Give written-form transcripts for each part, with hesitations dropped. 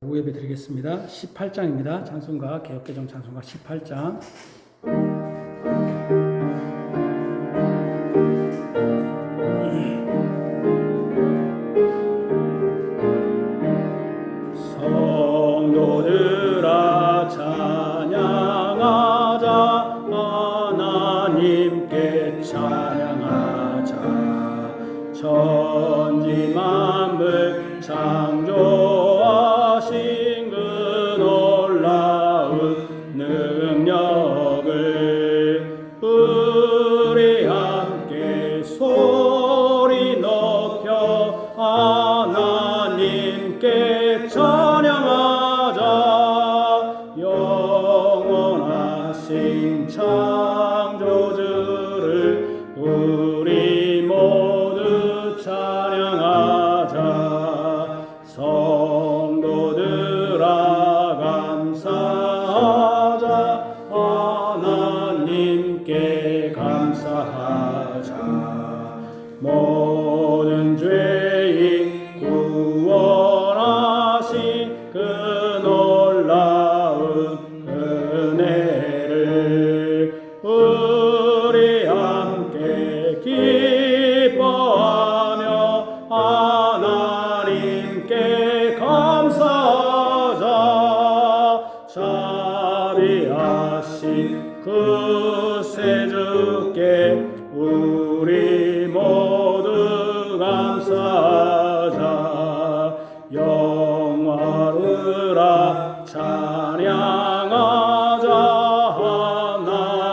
예배 드리겠습니다. 18장입니다. 찬송가 개역개정 찬송가 18장. 성도들아 찬양하자, 하나님께 찬양하자. 천지 만물 창조하신 그 놀라운 능력을 우리 함께 소리 높여 하나님께 찬양하자. 영원하신 창조주를 우리 모두 찬양하자. 성도들아 감사하자, 하나님께 감사하자. 모든 죄인 구원하신 그 놀라운 은혜를 우리 함께 기뻐하며 하나님께 감사하자. 자비하신 구세주께 우리 모두 감사하자. 영화로라 찬양하자,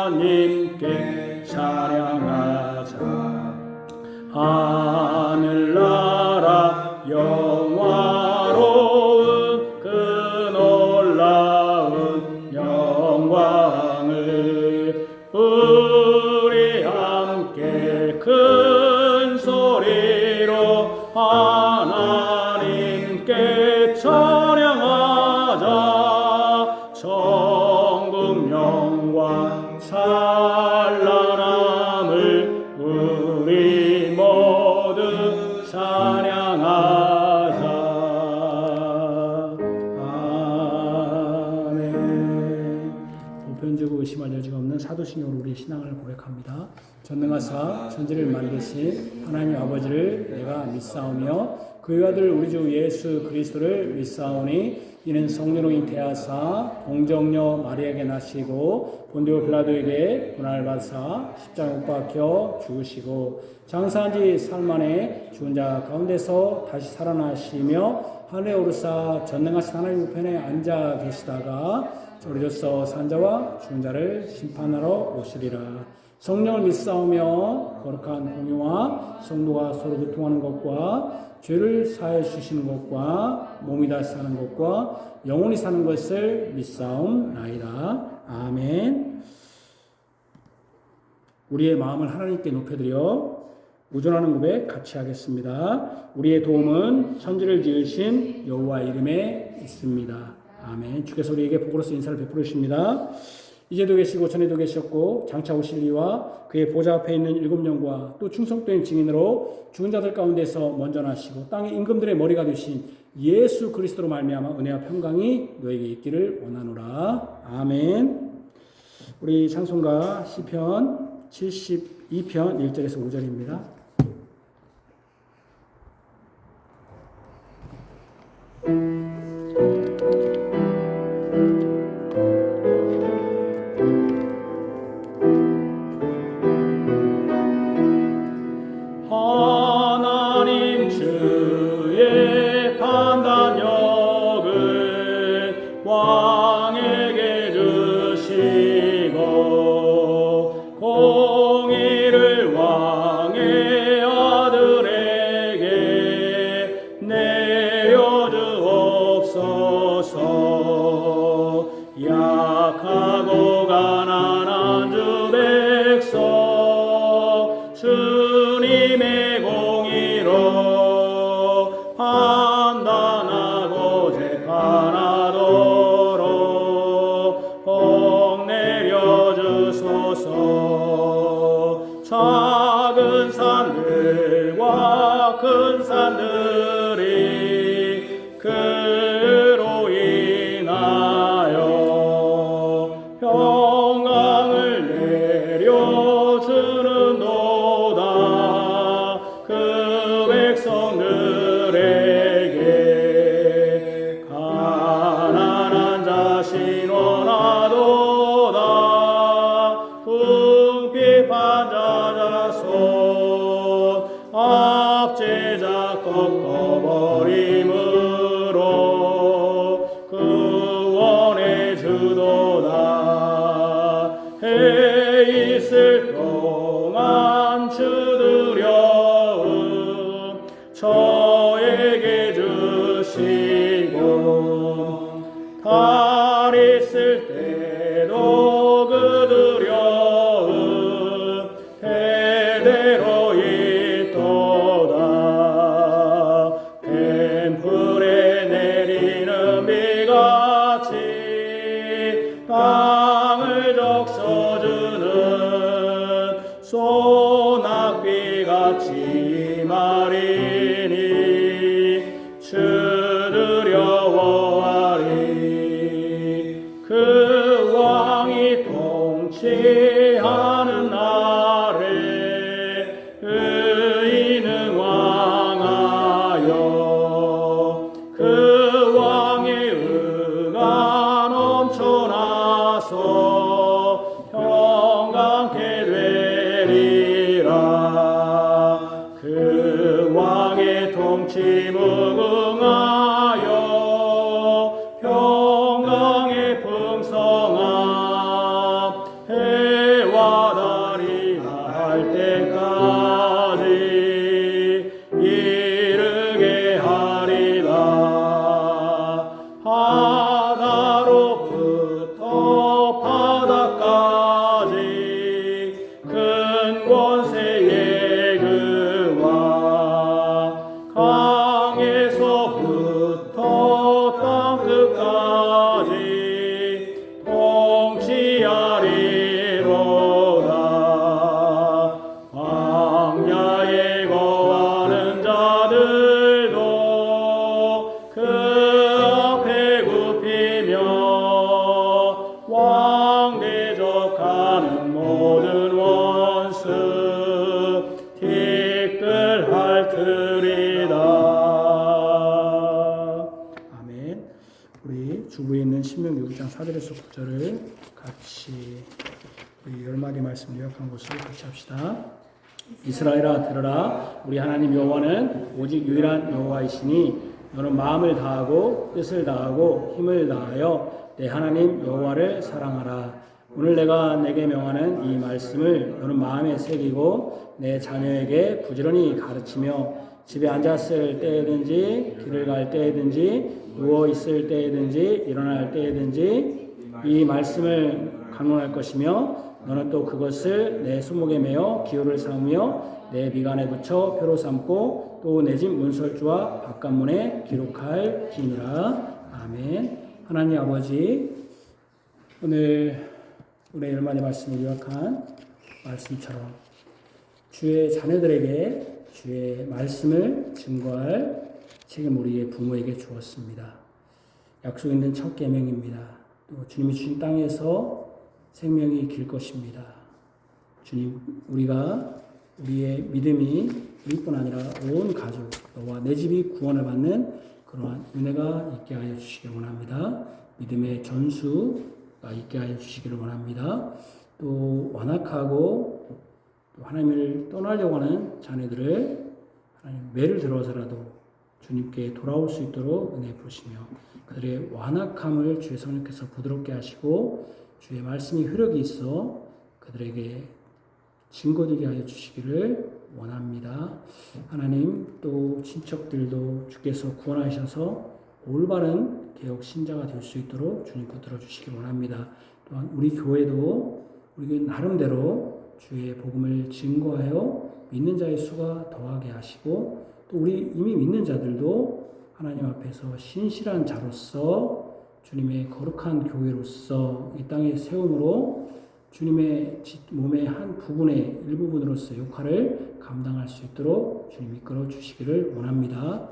하나님께 찬양하자. 하늘나라 영화로운 그 놀라운 영광을 우리 함께 큰 소리로 하나님께 찬양하자. 천국 영광 찬란함을 우리 모두 찬양하자. 아멘. 보편적으로 의심할 여지가 없는 사도신경으로 우리 신앙을 고백합니다. 전능하사 천지를 만드신 하나님 아버지를 내가 믿사오며 그의 아들 우리 주 예수 그리스도를 믿사오니 이는 성령으로 잉태하사 동정녀 마리아에게 나시고 본디오 빌라도에게 고난을 받으사 십자가에 못 박혀 죽으시고 장사한 지 사흘 만에 죽은 자 가운데서 다시 살아나시며 하늘에 오르사 전능하신 하나님 우편에 앉아 계시다가 오래져서 산 자와 죽은 자를 심판하러 오시리라. 성령을 믿사오며 거룩한 공유와 성도가 서로 교통하는 것과 죄를 사해 주시는 것과 몸이 다시 사는 것과 영원히 사는 것을 믿사옵나이다. 아멘. 우리의 마음을 하나님께 높여드려 우존하는 고백 같이 하겠습니다. 우리의 도움은 천지를 지으신 여호와 이름에 있습니다. 아멘. 주께서 우리에게 복으로서 인사를 베풀어 주십니다. 이제도 계시고 전에도 계셨고 장차 오실 이와 그의 보좌 앞에 있는 일곱 영과 또 충성된 증인으로 죽은 자들 가운데서 먼저 나시고 땅의 임금들의 머리가 되신 예수 그리스도로 말미암아 은혜와 평강이 너에게 있기를 원하노라. 아멘. 우리 찬송가 시편 72편 1절에서 5절입니다. 하나님 주의 판단력을 왕에게 주시고 공의를 왕의 아들에게 내려주옵소서. 약하고 가난한 주 백성 주님의 공의로 판단하고 재판하도록 복 내려주소서. 작은 산들과 큰 산들이 그로 발 있을 때도 그 두려움 대대로 있도다. 뱀풀에 내리는 비같이 땅을 적셔주는 소낙비같이 말이니 주 두려워하리. 그 왕이 통치하는 날에 의인은 왕하여 그 왕의 의가 넘쳐나서 평강케 되리라. 그 왕의 통치 무궁하여 평강의 풍성함 해와 달이 날 때까지 이르게 하리라. 바다로부터 바다까지 큰 권세의 그 왕 강에서부터 땅 끝까지 통치하리로다. 광야에 거하는 자들도 그 앞에 굽히며 왕 대적하는 모든 원수 티끌할 들이다. 아멘. 우리 주부에 있는 신명기 6장 4절에서 9절을 같이 우리 10마디 말씀 요약한 것을 같이 합시다. 이스라엘아 들으라. 우리 하나님 여호와는 오직 유일한 여호와이시니 너는 마음을 다하고 뜻을 다하고 힘을 다하여 내 하나님 여호와를 사랑하라. 오늘 내가 내게 명하는 이 말씀을 너는 마음에 새기고 내 자녀에게 부지런히 가르치며 집에 앉았을 때에든지 길을 갈 때에든지 누워 있을 때에든지 일어날 때에든지 이 말씀을 강론할 것이며 너는 또 그것을 내 손목에 매어 기호를 삼으며 내 미간에 붙여 표로 삼고 또 내 집 문설주와 바깥문에 기록할지니라. 아멘. 하나님 아버지, 오늘 우리 열마디 말씀을 요약한 말씀처럼 주의 자녀들에게 주의 말씀을 증거할 책임 우리의 부모에게 주었습니다. 약속 있는 첫 계명입니다. 또 주님이 주신 땅에서 생명이 길 것입니다. 주님, 우리의 믿음이 우리뿐 아니라 온 가족, 너와 내 집이 구원을 받는 그러한 은혜가 있게 하여 주시길 원합니다. 믿음의 전수가 있게 하여 주시기를 원합니다. 또 완악하고 또 하나님을 떠나려고 하는 자녀들을 하나님 매를 들어서라도 주님께 돌아올 수 있도록 은혜 부으시며 그들의 완악함을 주의 성령께서 부드럽게 하시고 주의 말씀이 효력이 있어 그들에게 증거되게 하여 주시기를 원합니다. 하나님, 또 친척들도 주께서 구원하셔서 올바른 개혁 신자가 될 수 있도록 주님 붙들어 주시기 원합니다. 또한 우리 교회도 우리 나름대로 주의 복음을 증거하여 믿는 자의 수가 더하게 하시고 또 우리 이미 믿는 자들도 하나님 앞에서 신실한 자로서 주님의 거룩한 교회로서 이 땅에 세움으로 주님의 몸의 한 부분의 일부분으로서 역할을 감당할 수 있도록 주님 이끌어 주시기를 원합니다.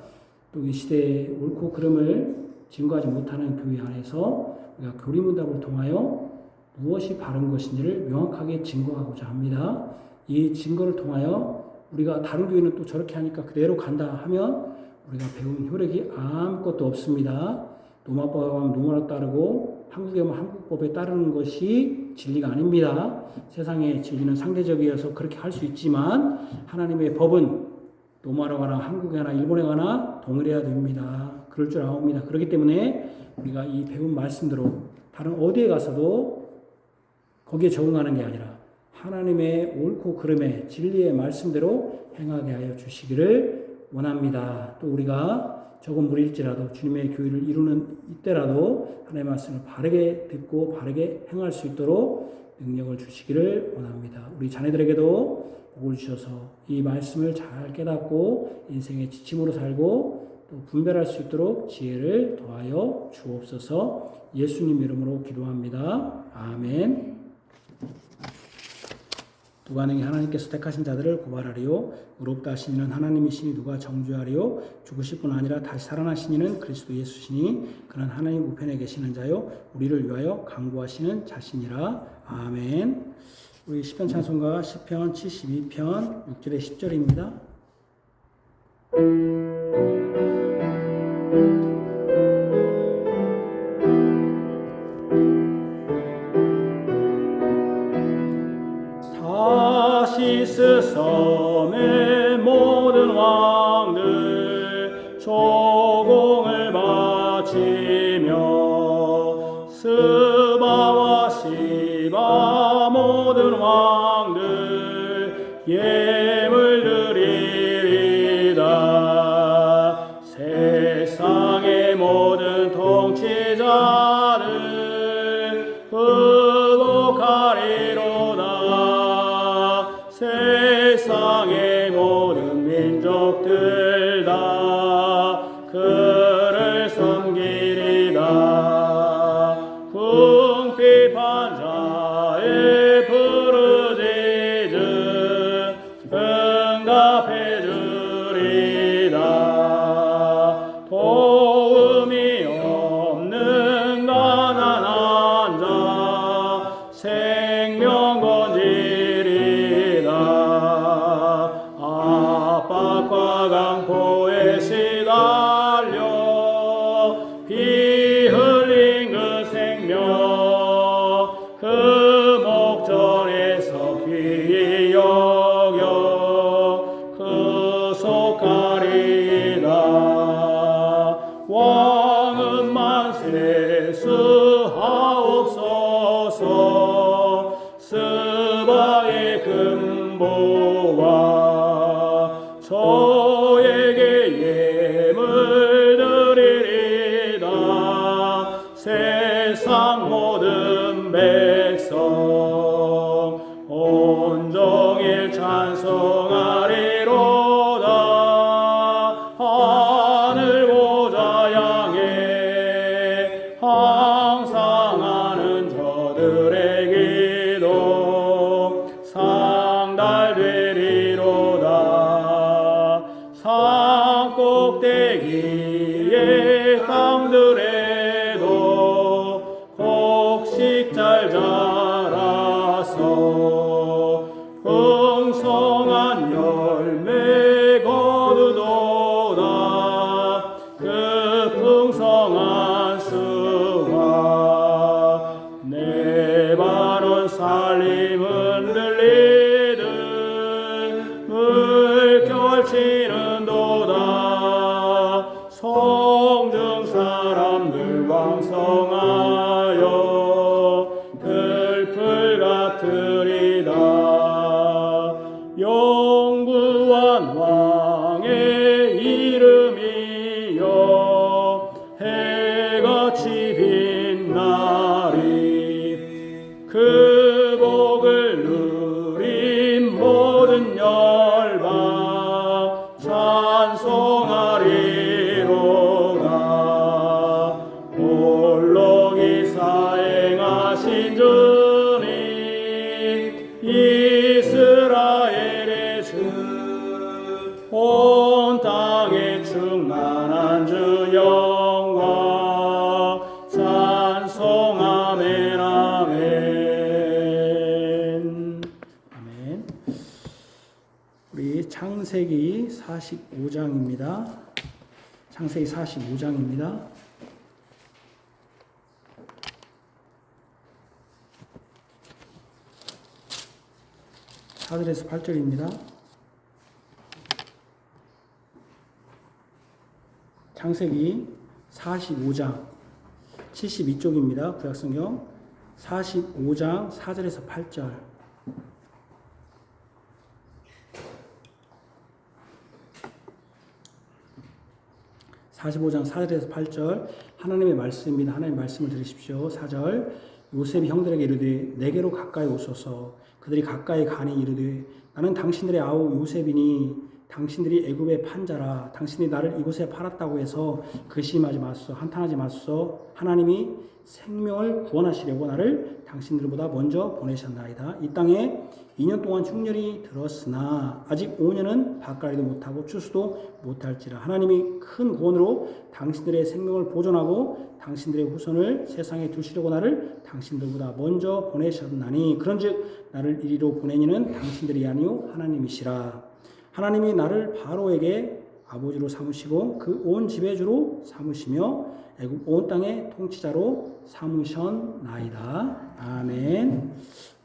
또 이 시대의 옳고 그름을 증거하지 못하는 교회 안에서 우리가 교리문답을 통하여 무엇이 바른 것인지를 명확하게 증거하고자 합니다. 이 증거를 통하여 우리가 다른 교회는 또 저렇게 하니까 그대로 간다 하면 우리가 배운 효력이 아무것도 없습니다. 로마법에 하면 로마로 따르고 한국에 하면 한국법에 따르는 것이 진리가 아닙니다. 세상의 진리는 상대적이어서 그렇게 할 수 있지만 하나님의 법은 로마로 가나 한국에 가나 일본에 가나 동일해야 됩니다. 그럴 줄 아옵니다. 그렇기 때문에 우리가 이 배운 말씀대로 다른 어디에 가서도 거기에 적응하는 게 아니라 하나님의 옳고 그름의 진리의 말씀대로 행하게 하여 주시기를 원합니다. 또 우리가 적은 무리일지라도 주님의 교회를 이루는 이때라도 하나님의 말씀을 바르게 듣고 바르게 행할 수 있도록 능력을 주시기를 원합니다. 우리 자녀들에게도 복을 주셔서 이 말씀을 잘 깨닫고 인생의 지침으로 살고 또 분별할 수 있도록 지혜를 더하여 주옵소서. 예수님 이름으로 기도합니다. 아멘. 누가 능히 하나님께서 택하신 자들을 고발하리요 의롭다 하신 이는 하나님이시니 누가 정죄하리요 죽으실 뿐 아니라 다시 살아나신 이는 그리스도 예수시니 그는 하나님 우편에 계시는 자요 우리를 위하여 간구하시는 자시니라. 아멘. 우리 시편 찬송가 시편 72편 6절에 10절입니다. 다시스섬의 모든 왕들 조공을 바치며 스바와 시바 모든 왕들 예물 드리리다. 세상의 모든 통치자들 흑복하리로다. 세상의 모든 민족들 다 그를 섬기리다. 궁핍한 자의 부르짖음 응답해 주리다. 도움이 없는 가난한 자 생명 건지리다. 압박과 강포에 시달려 피 흘린 그 생명 그 목전에서 귀히 여겨 구속하리다. 왕은 만세 수하옵소서. 스바의 금보와 저에게 예물 드리리다. 세상 모든 백성 온종일 찬송하리로다. 하늘 보좌 향해 항상하는 저들의 기도 상달되리로다. 산 꼭대기의 땅들에도 곡식 잘 자라서 풍성한 열매 거두도다. 그 풍성한 수와 네바논 살림은 들리듯 물결치는 도다. 성중 사람들 왕성하여 들풀 같으리다. 영구한 왕의 이름이여 해같이 빛나리. 그 복을 누린 모든 열방 찬송하리로다. 홀로 기사행하신 주님 이스라엘의 주 온 땅에 충만한 주 영광 찬송. 아멘. 아멘. 아멘. 우리 창세기 45장입니다. 창세기 45장입니다. 4절에서 8절입니다. 창세기 45장 72쪽입니다. 구약성경 45장 4절에서 8절. 4 45장 4절에서 8절 하나님의 말씀입니다. 하나님의 말씀을 들으십시오. 4절 요셉이 형들에게 이르되 내게로 가까이 오소서. 그들이 가까이 가니 이르되 나는 당신들의 아우 요셉이니 당신들이 애굽의 판자라. 당신이 나를 이곳에 팔았다고 해서 근심하지 마소서. 한탄하지 마소서. 하나님이 생명을 구원하시려고 나를 당신들보다 먼저 보내셨나이다. 이 땅에 2년 동안 충렬이 들었으나 아직 5년은 밭갈이도 못하고 추수도 못할지라. 하나님이 큰 구원으로 당신들의 생명을 보존하고 당신들의 후손을 세상에 두시려고 나를 당신들보다 먼저 보내셨나니 그런즉 나를 이리로 보내니는 당신들이 아니요 하나님이시라. 하나님이 나를 바로에게 아버지로 삼으시고 그 온 지배주로 삼으시며 애굽 온 땅의 통치자로 삼으셨나이다. 아멘.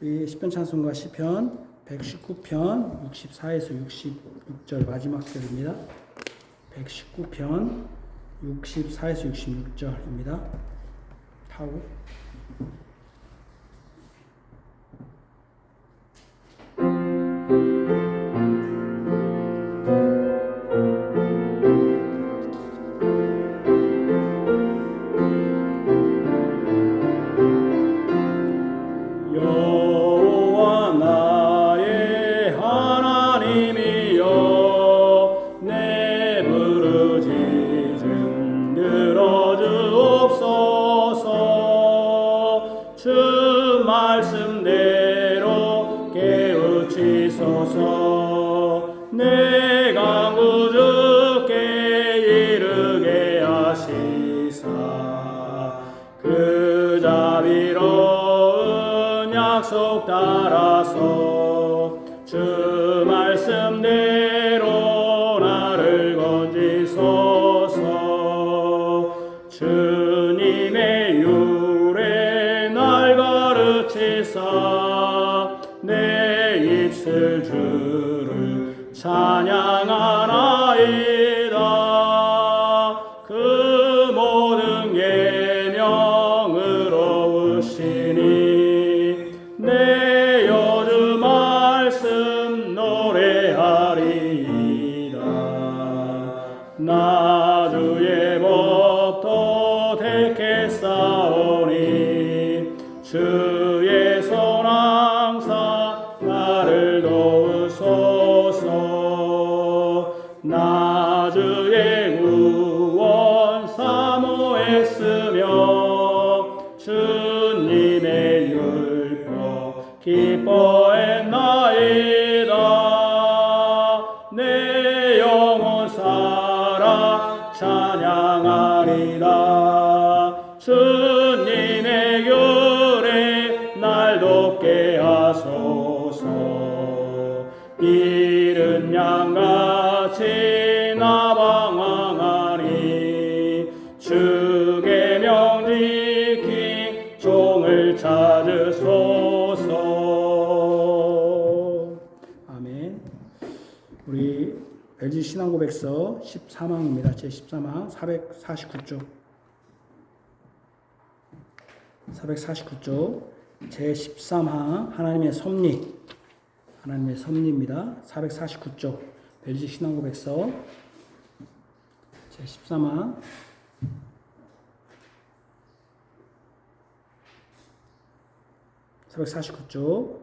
우리 시편 찬송가 시편 119편 64에서 66절 마지막 절입니다. 119편 64에서 66절입니다. 타고 내가 구주께 이르게 하시사 그 자비로운 약속 따라서 주 말씀대로 나를 건지소서. 주님의 율에 날 가르치사 내 입술 주를 찬양하나이다. 그 모든 계명을 오시니 내 요즘 말씀 노래하리이다. 나 주의 법도 택했사오니 주의 손 항상 나를 도우소서. 나 주의 구원 사모했으며 주님의 율법 기뻐했나이다. 내 영혼 살아 찬양하리다. 주님의 율에 날 돕게 하소서. 이른 양같이 나 방황하니 주 계명 지키 종을 찾으소서. 아멘. 우리 LG 신앙고백서 13항입니다. 제13항 449쪽 449쪽 제13항 하나님의 섭리입니다. 449쪽 벨지 신앙고백서 제13항 449쪽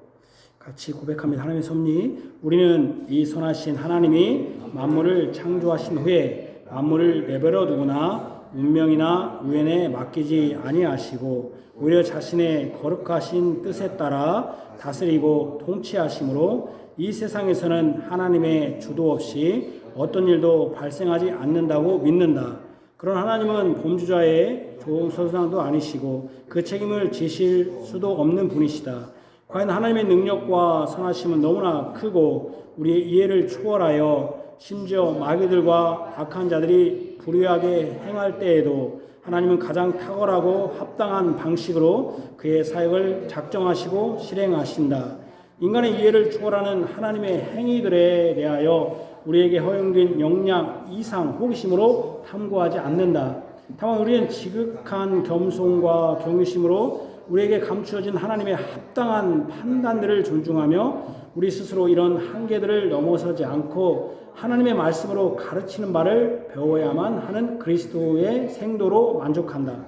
같이 고백합니다. 하나님의 섭리. 우리는 이 선하신 하나님이 만물을 창조하신 후에 만물을 내버려 두거나 운명이나 우연에 맡기지 아니하시고 오히려 자신의 거룩하신 뜻에 따라 다스리고 통치하심으로 이 세상에서는 하나님의 주도 없이 어떤 일도 발생하지 않는다고 믿는다. 그런 하나님은 범주자의 조선상도 아니시고 그 책임을 지실 수도 없는 분이시다. 과연 하나님의 능력과 선하심은 너무나 크고 우리의 이해를 초월하여 심지어 마귀들과 악한 자들이 불의하게 행할 때에도 하나님은 가장 탁월하고 합당한 방식으로 그의 사역을 작정하시고 실행하신다. 인간의 이해를 초월하는 하나님의 행위들에 대하여 우리에게 허용된 역량 이상 호기심으로 탐구하지 않는다. 다만 우리는 지극한 겸손과 경외심으로 우리에게 감추어진 하나님의 합당한 판단들을 존중하며 우리 스스로 이런 한계들을 넘어서지 않고 하나님의 말씀으로 가르치는 바를 배워야만 하는 그리스도의 생도로 만족한다.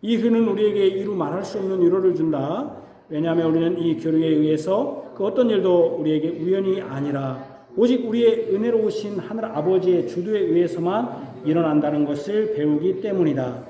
이 교류는 우리에게 이루 말할 수 없는 위로를 준다. 왜냐하면 우리는 이 교류에 의해서 그 어떤 일도 우리에게 우연이 아니라 오직 우리의 은혜로우신 하늘 아버지의 주도에 의해서만 일어난다는 것을 배우기 때문이다.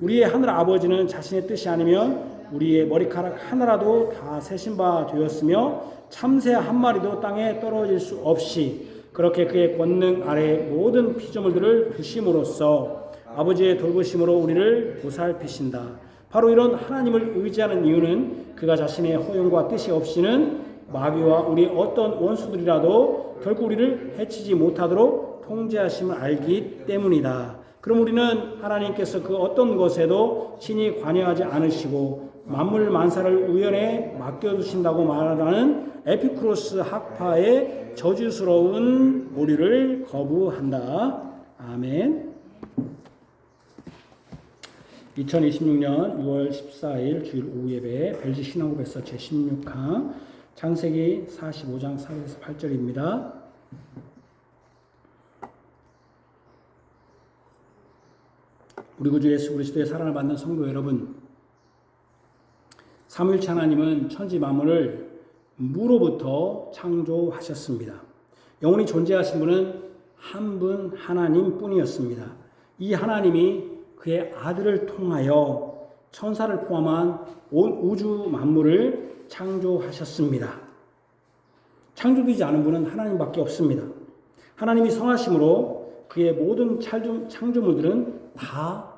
우리의 하늘 아버지는 자신의 뜻이 아니면 우리의 머리카락 하나라도 다 세신 바 되었으며 참새 한 마리도 땅에 떨어질 수 없이 그렇게 그의 권능 아래 모든 피조물들을 두심으로써 아버지의 돌보심으로 우리를 보살피신다. 바로 이런 하나님을 의지하는 이유는 그가 자신의 허용과 뜻이 없이는 마귀와 우리 어떤 원수들이라도 결국 우리를 해치지 못하도록 통제하심을 알기 때문이다. 그럼 우리는 하나님께서 그 어떤 것에도 친히 관여하지 않으시고 만물 만사를 우연에 맡겨두신다고 말하는 에피쿠로스 학파의 저주스러운 오류를 거부한다. 아멘. 2026년 6월 14일 주일 오후 예배 벨지 신앙고백서 제16강 창세기 45장 4절에서 8절입니다. 우리 구주 예수 그리스도의 사랑을 받는 성도 여러분, 삼위일체 하나님은 천지 만물을 무로부터 창조하셨습니다. 영원히 존재하신 분은 한 분 하나님뿐이었습니다. 이 하나님이 그의 아들을 통하여 천사를 포함한 온 우주 만물을 창조하셨습니다. 창조되지 않은 분은 하나님밖에 없습니다. 하나님이 선하심으로 그의 모든 창조물들은 다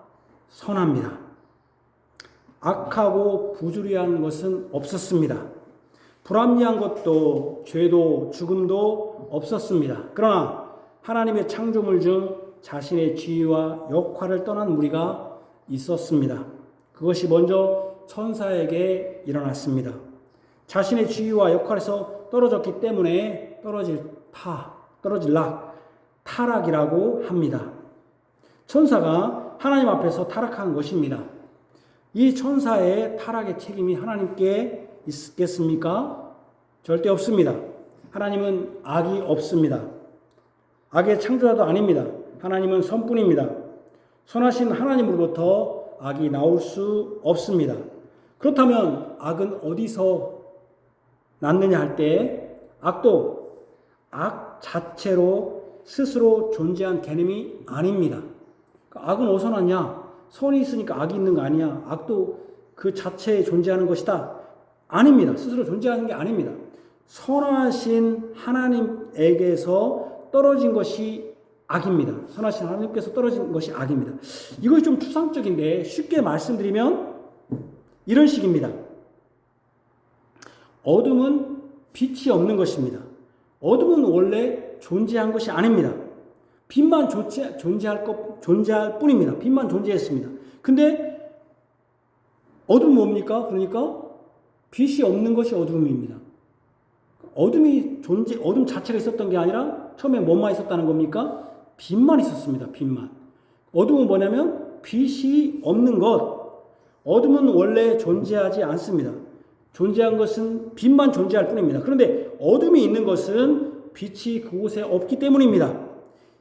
선합니다. 악하고 부주의한 것은 없었습니다. 불합리한 것도 죄도 죽음도 없었습니다. 그러나 하나님의 창조물 중 자신의 지위와 역할을 떠난 무리가 있었습니다. 그것이 먼저 천사에게 일어났습니다. 자신의 지위와 역할에서 떨어졌기 때문에 타락이라고 합니다. 천사가 하나님 앞에서 타락한 것입니다. 이 천사의 타락의 책임이 하나님께 있겠습니까? 절대 없습니다. 하나님은 악이 없습니다. 악의 창조자도 아닙니다. 하나님은 선뿐입니다. 선하신 하나님으로부터 악이 나올 수 없습니다. 그렇다면 악은 어디서 났느냐 할 때 악도 악 자체로 스스로 존재한 개념이 아닙니다. 악은 어디서 났냐? 선이 있으니까 악이 있는 거 아니야. 악도 그 자체에 존재하는 것이다. 아닙니다. 스스로 존재하는 게 아닙니다. 선하신 하나님에게서 떨어진 것이 악입니다. 선하신 하나님께서 떨어진 것이 악입니다. 이것이 좀 추상적인데 쉽게 말씀드리면 이런 식입니다. 어둠은 빛이 없는 것입니다. 어둠은 원래 존재한 것이 아닙니다. 빛만 존재할 뿐입니다. 빛만 존재했습니다. 근데 어둠은 뭡니까? 그러니까 빛이 없는 것이 어둠입니다. 어둠 자체가 있었던 게 아니라 처음에 뭐만 있었다는 겁니까? 빛만 있었습니다. 빛만. 어둠은 뭐냐면 빛이 없는 것. 어둠은 원래 존재하지 않습니다. 존재한 것은 빛만 존재할 뿐입니다. 그런데 어둠이 있는 것은 빛이 그곳에 없기 때문입니다.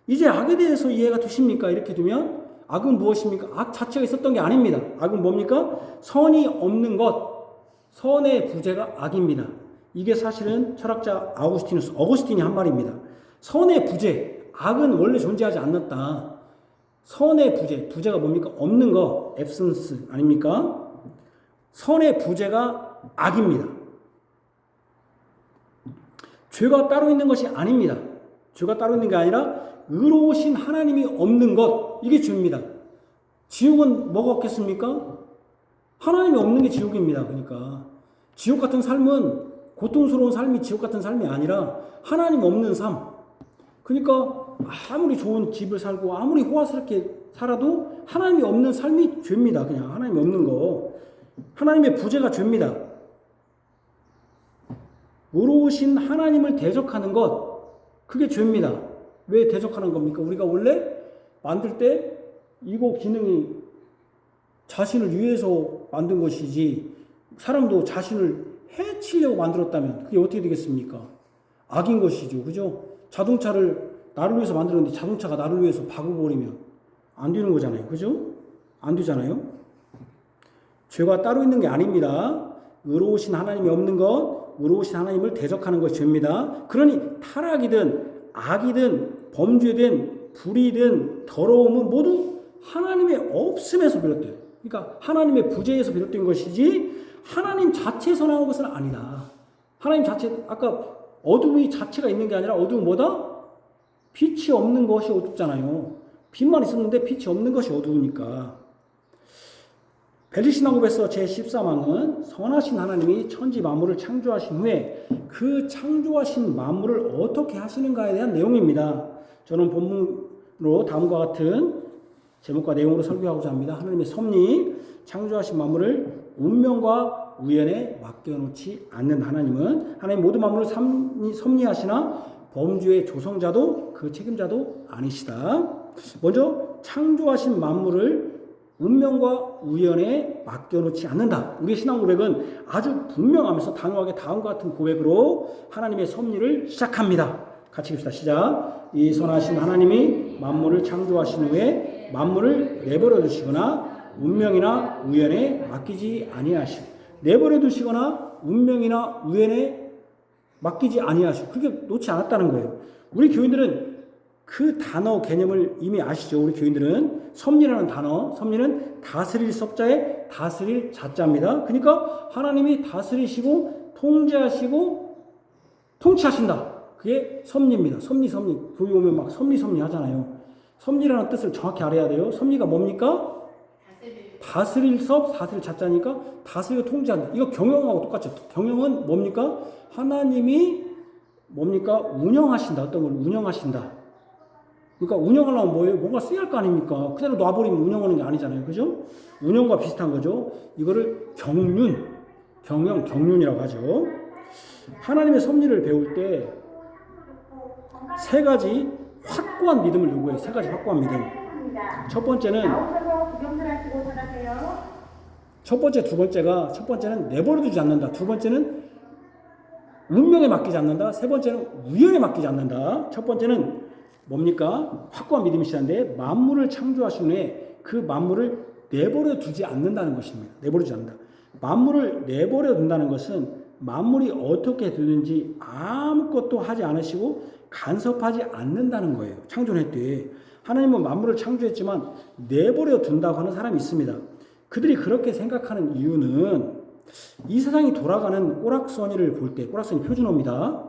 이제 악에 대해서 이해가 되십니까? 이렇게 두면 악은 무엇입니까? 악 자체가 있었던 게 아닙니다. 악은 뭡니까? 선이 없는 것, 선의 부재가 악입니다. 이게 사실은 철학자 어거스틴이 한 말입니다. 선의 부재, 악은 원래 존재하지 않았다. 선의 부재가 뭡니까? 없는 거, absence 아닙니까? 선의 부재가 악입니다. 죄가 따로 있는 것이 아닙니다. 죄가 따로 있는 게 아니라 의로우신 하나님이 없는 것, 이게 죄입니다. 지옥은 뭐가 없겠습니까? 하나님이 없는 게 지옥입니다. 그러니까 지옥 같은 삶은 고통스러운 삶이 지옥 같은 삶이 아니라 하나님 없는 삶. 그러니까 아무리 좋은 집을 살고 아무리 호화스럽게 살아도 하나님이 없는 삶이 죄입니다. 그냥 하나님이 없는 거. 하나님의 부재가 죄입니다. 의로우신 하나님을 대적하는 것, 그게 죄입니다. 왜 대적하는 겁니까? 우리가 원래 만들 때 이거 기능이 자신을 위해서 만든 것이지 사람도 자신을 해치려고 만들었다면 그게 어떻게 되겠습니까? 악인 것이죠. 그죠? 자동차를 나를 위해서 만들었는데 자동차가 나를 위해서 박아버리면 안 되는 거잖아요. 그죠? 안 되잖아요. 죄가 따로 있는 게 아닙니다. 의로우신 하나님이 없는 것, 의로우신 하나님을 대적하는 것이 죄입니다. 그러니 타락이든 악이든 범죄든 불의든 더러움은 모두 하나님의 없음에서 비롯돼요. 그러니까 하나님의 부재에서 비롯된 것이지 하나님 자체에서 나온 것은 아니다. 하나님 자체, 아까 어둠이 자체가 있는 게 아니라 어둠은 뭐다? 빛이 없는 것이 어둡잖아요. 빛만 있었는데 빛이 없는 것이 어두우니까. 벨리신앙법에서 제13항은 선하신 하나님이 천지 만물을 창조하신 후에 그 창조하신 만물을 어떻게 하시는가에 대한 내용입니다. 저는 본문으로 다음과 같은 제목과 내용으로 설교하고자 합니다. 하나님의 섭리, 창조하신 만물을 운명과 우연에 맡겨놓지 않는 하나님은 하나님 모든 만물을 섭리하시나 범주의 조성자도 그 책임자도 아니시다. 먼저 창조하신 만물을 운명과 우연에 맡겨놓지 않는다. 우리의 신앙 고백은 아주 분명하면서 단호하게 다음과 같은 고백으로 하나님의 섭리를 시작합니다. 같이 읽읍시다. 시작. 이 선하신 하나님이 만물을 창조하신 후에 만물을 내버려 두시거나 운명이나 우연에 맡기지 아니하시고, 내버려 두시거나 운명이나 우연에 맡기지 아니하시고, 그렇게 놓지 않았다는 거예요. 우리 교인들은 그 단어 개념을 이미 아시죠? 우리 교인들은 섭리라는 단어, 섭리는 다스릴 섭자에 다스릴 자자입니다. 그러니까 하나님이 다스리시고 통제하시고 통치하신다. 그게 섭리입니다. 섭리. 교회 오면 막 섭리 하잖아요. 섭리라는 뜻을 정확히 알아야 돼요. 섭리가 뭡니까? 다스릴 섭, 다스릴 자자니까 다스리고 통제한다. 이거 경영하고 똑같죠. 경영은 뭡니까? 하나님이 뭡니까? 운영하신다. 어떤 걸 운영하신다. 그러니까 운영하려면 뭐예요? 뭔가 써야 할 거 아닙니까? 그대로 놔버리면 운영하는 게 아니잖아요. 그죠? 운영과 비슷한 거죠. 이거를 경륜이라고 하죠. 하나님의 섭리를 배울 때 세 가지 확고한 믿음을 요구해요. 세 가지 확고한 믿음. 첫 번째는 두 번째는 내버려두지 않는다. 두 번째는 운명에 맡기지 않는다. 세 번째는 우연에 맡기지 않는다. 첫 번째는 뭡니까? 확고한 믿음이 시작인데 만물을 창조하신 후에 그 만물을 내버려 두지 않는다는 것입니다. 내버려두지 않는다. 만물을 내버려 둔다는 것은 만물이 어떻게 되는지 아무것도 하지 않으시고 간섭하지 않는다는 거예요. 창조할 때. 하나님은 만물을 창조했지만 내버려 둔다고 하는 사람이 있습니다. 그들이 그렇게 생각하는 이유는 이 세상이 돌아가는 오락서니를 볼 때, 오락서니 표준어입니다.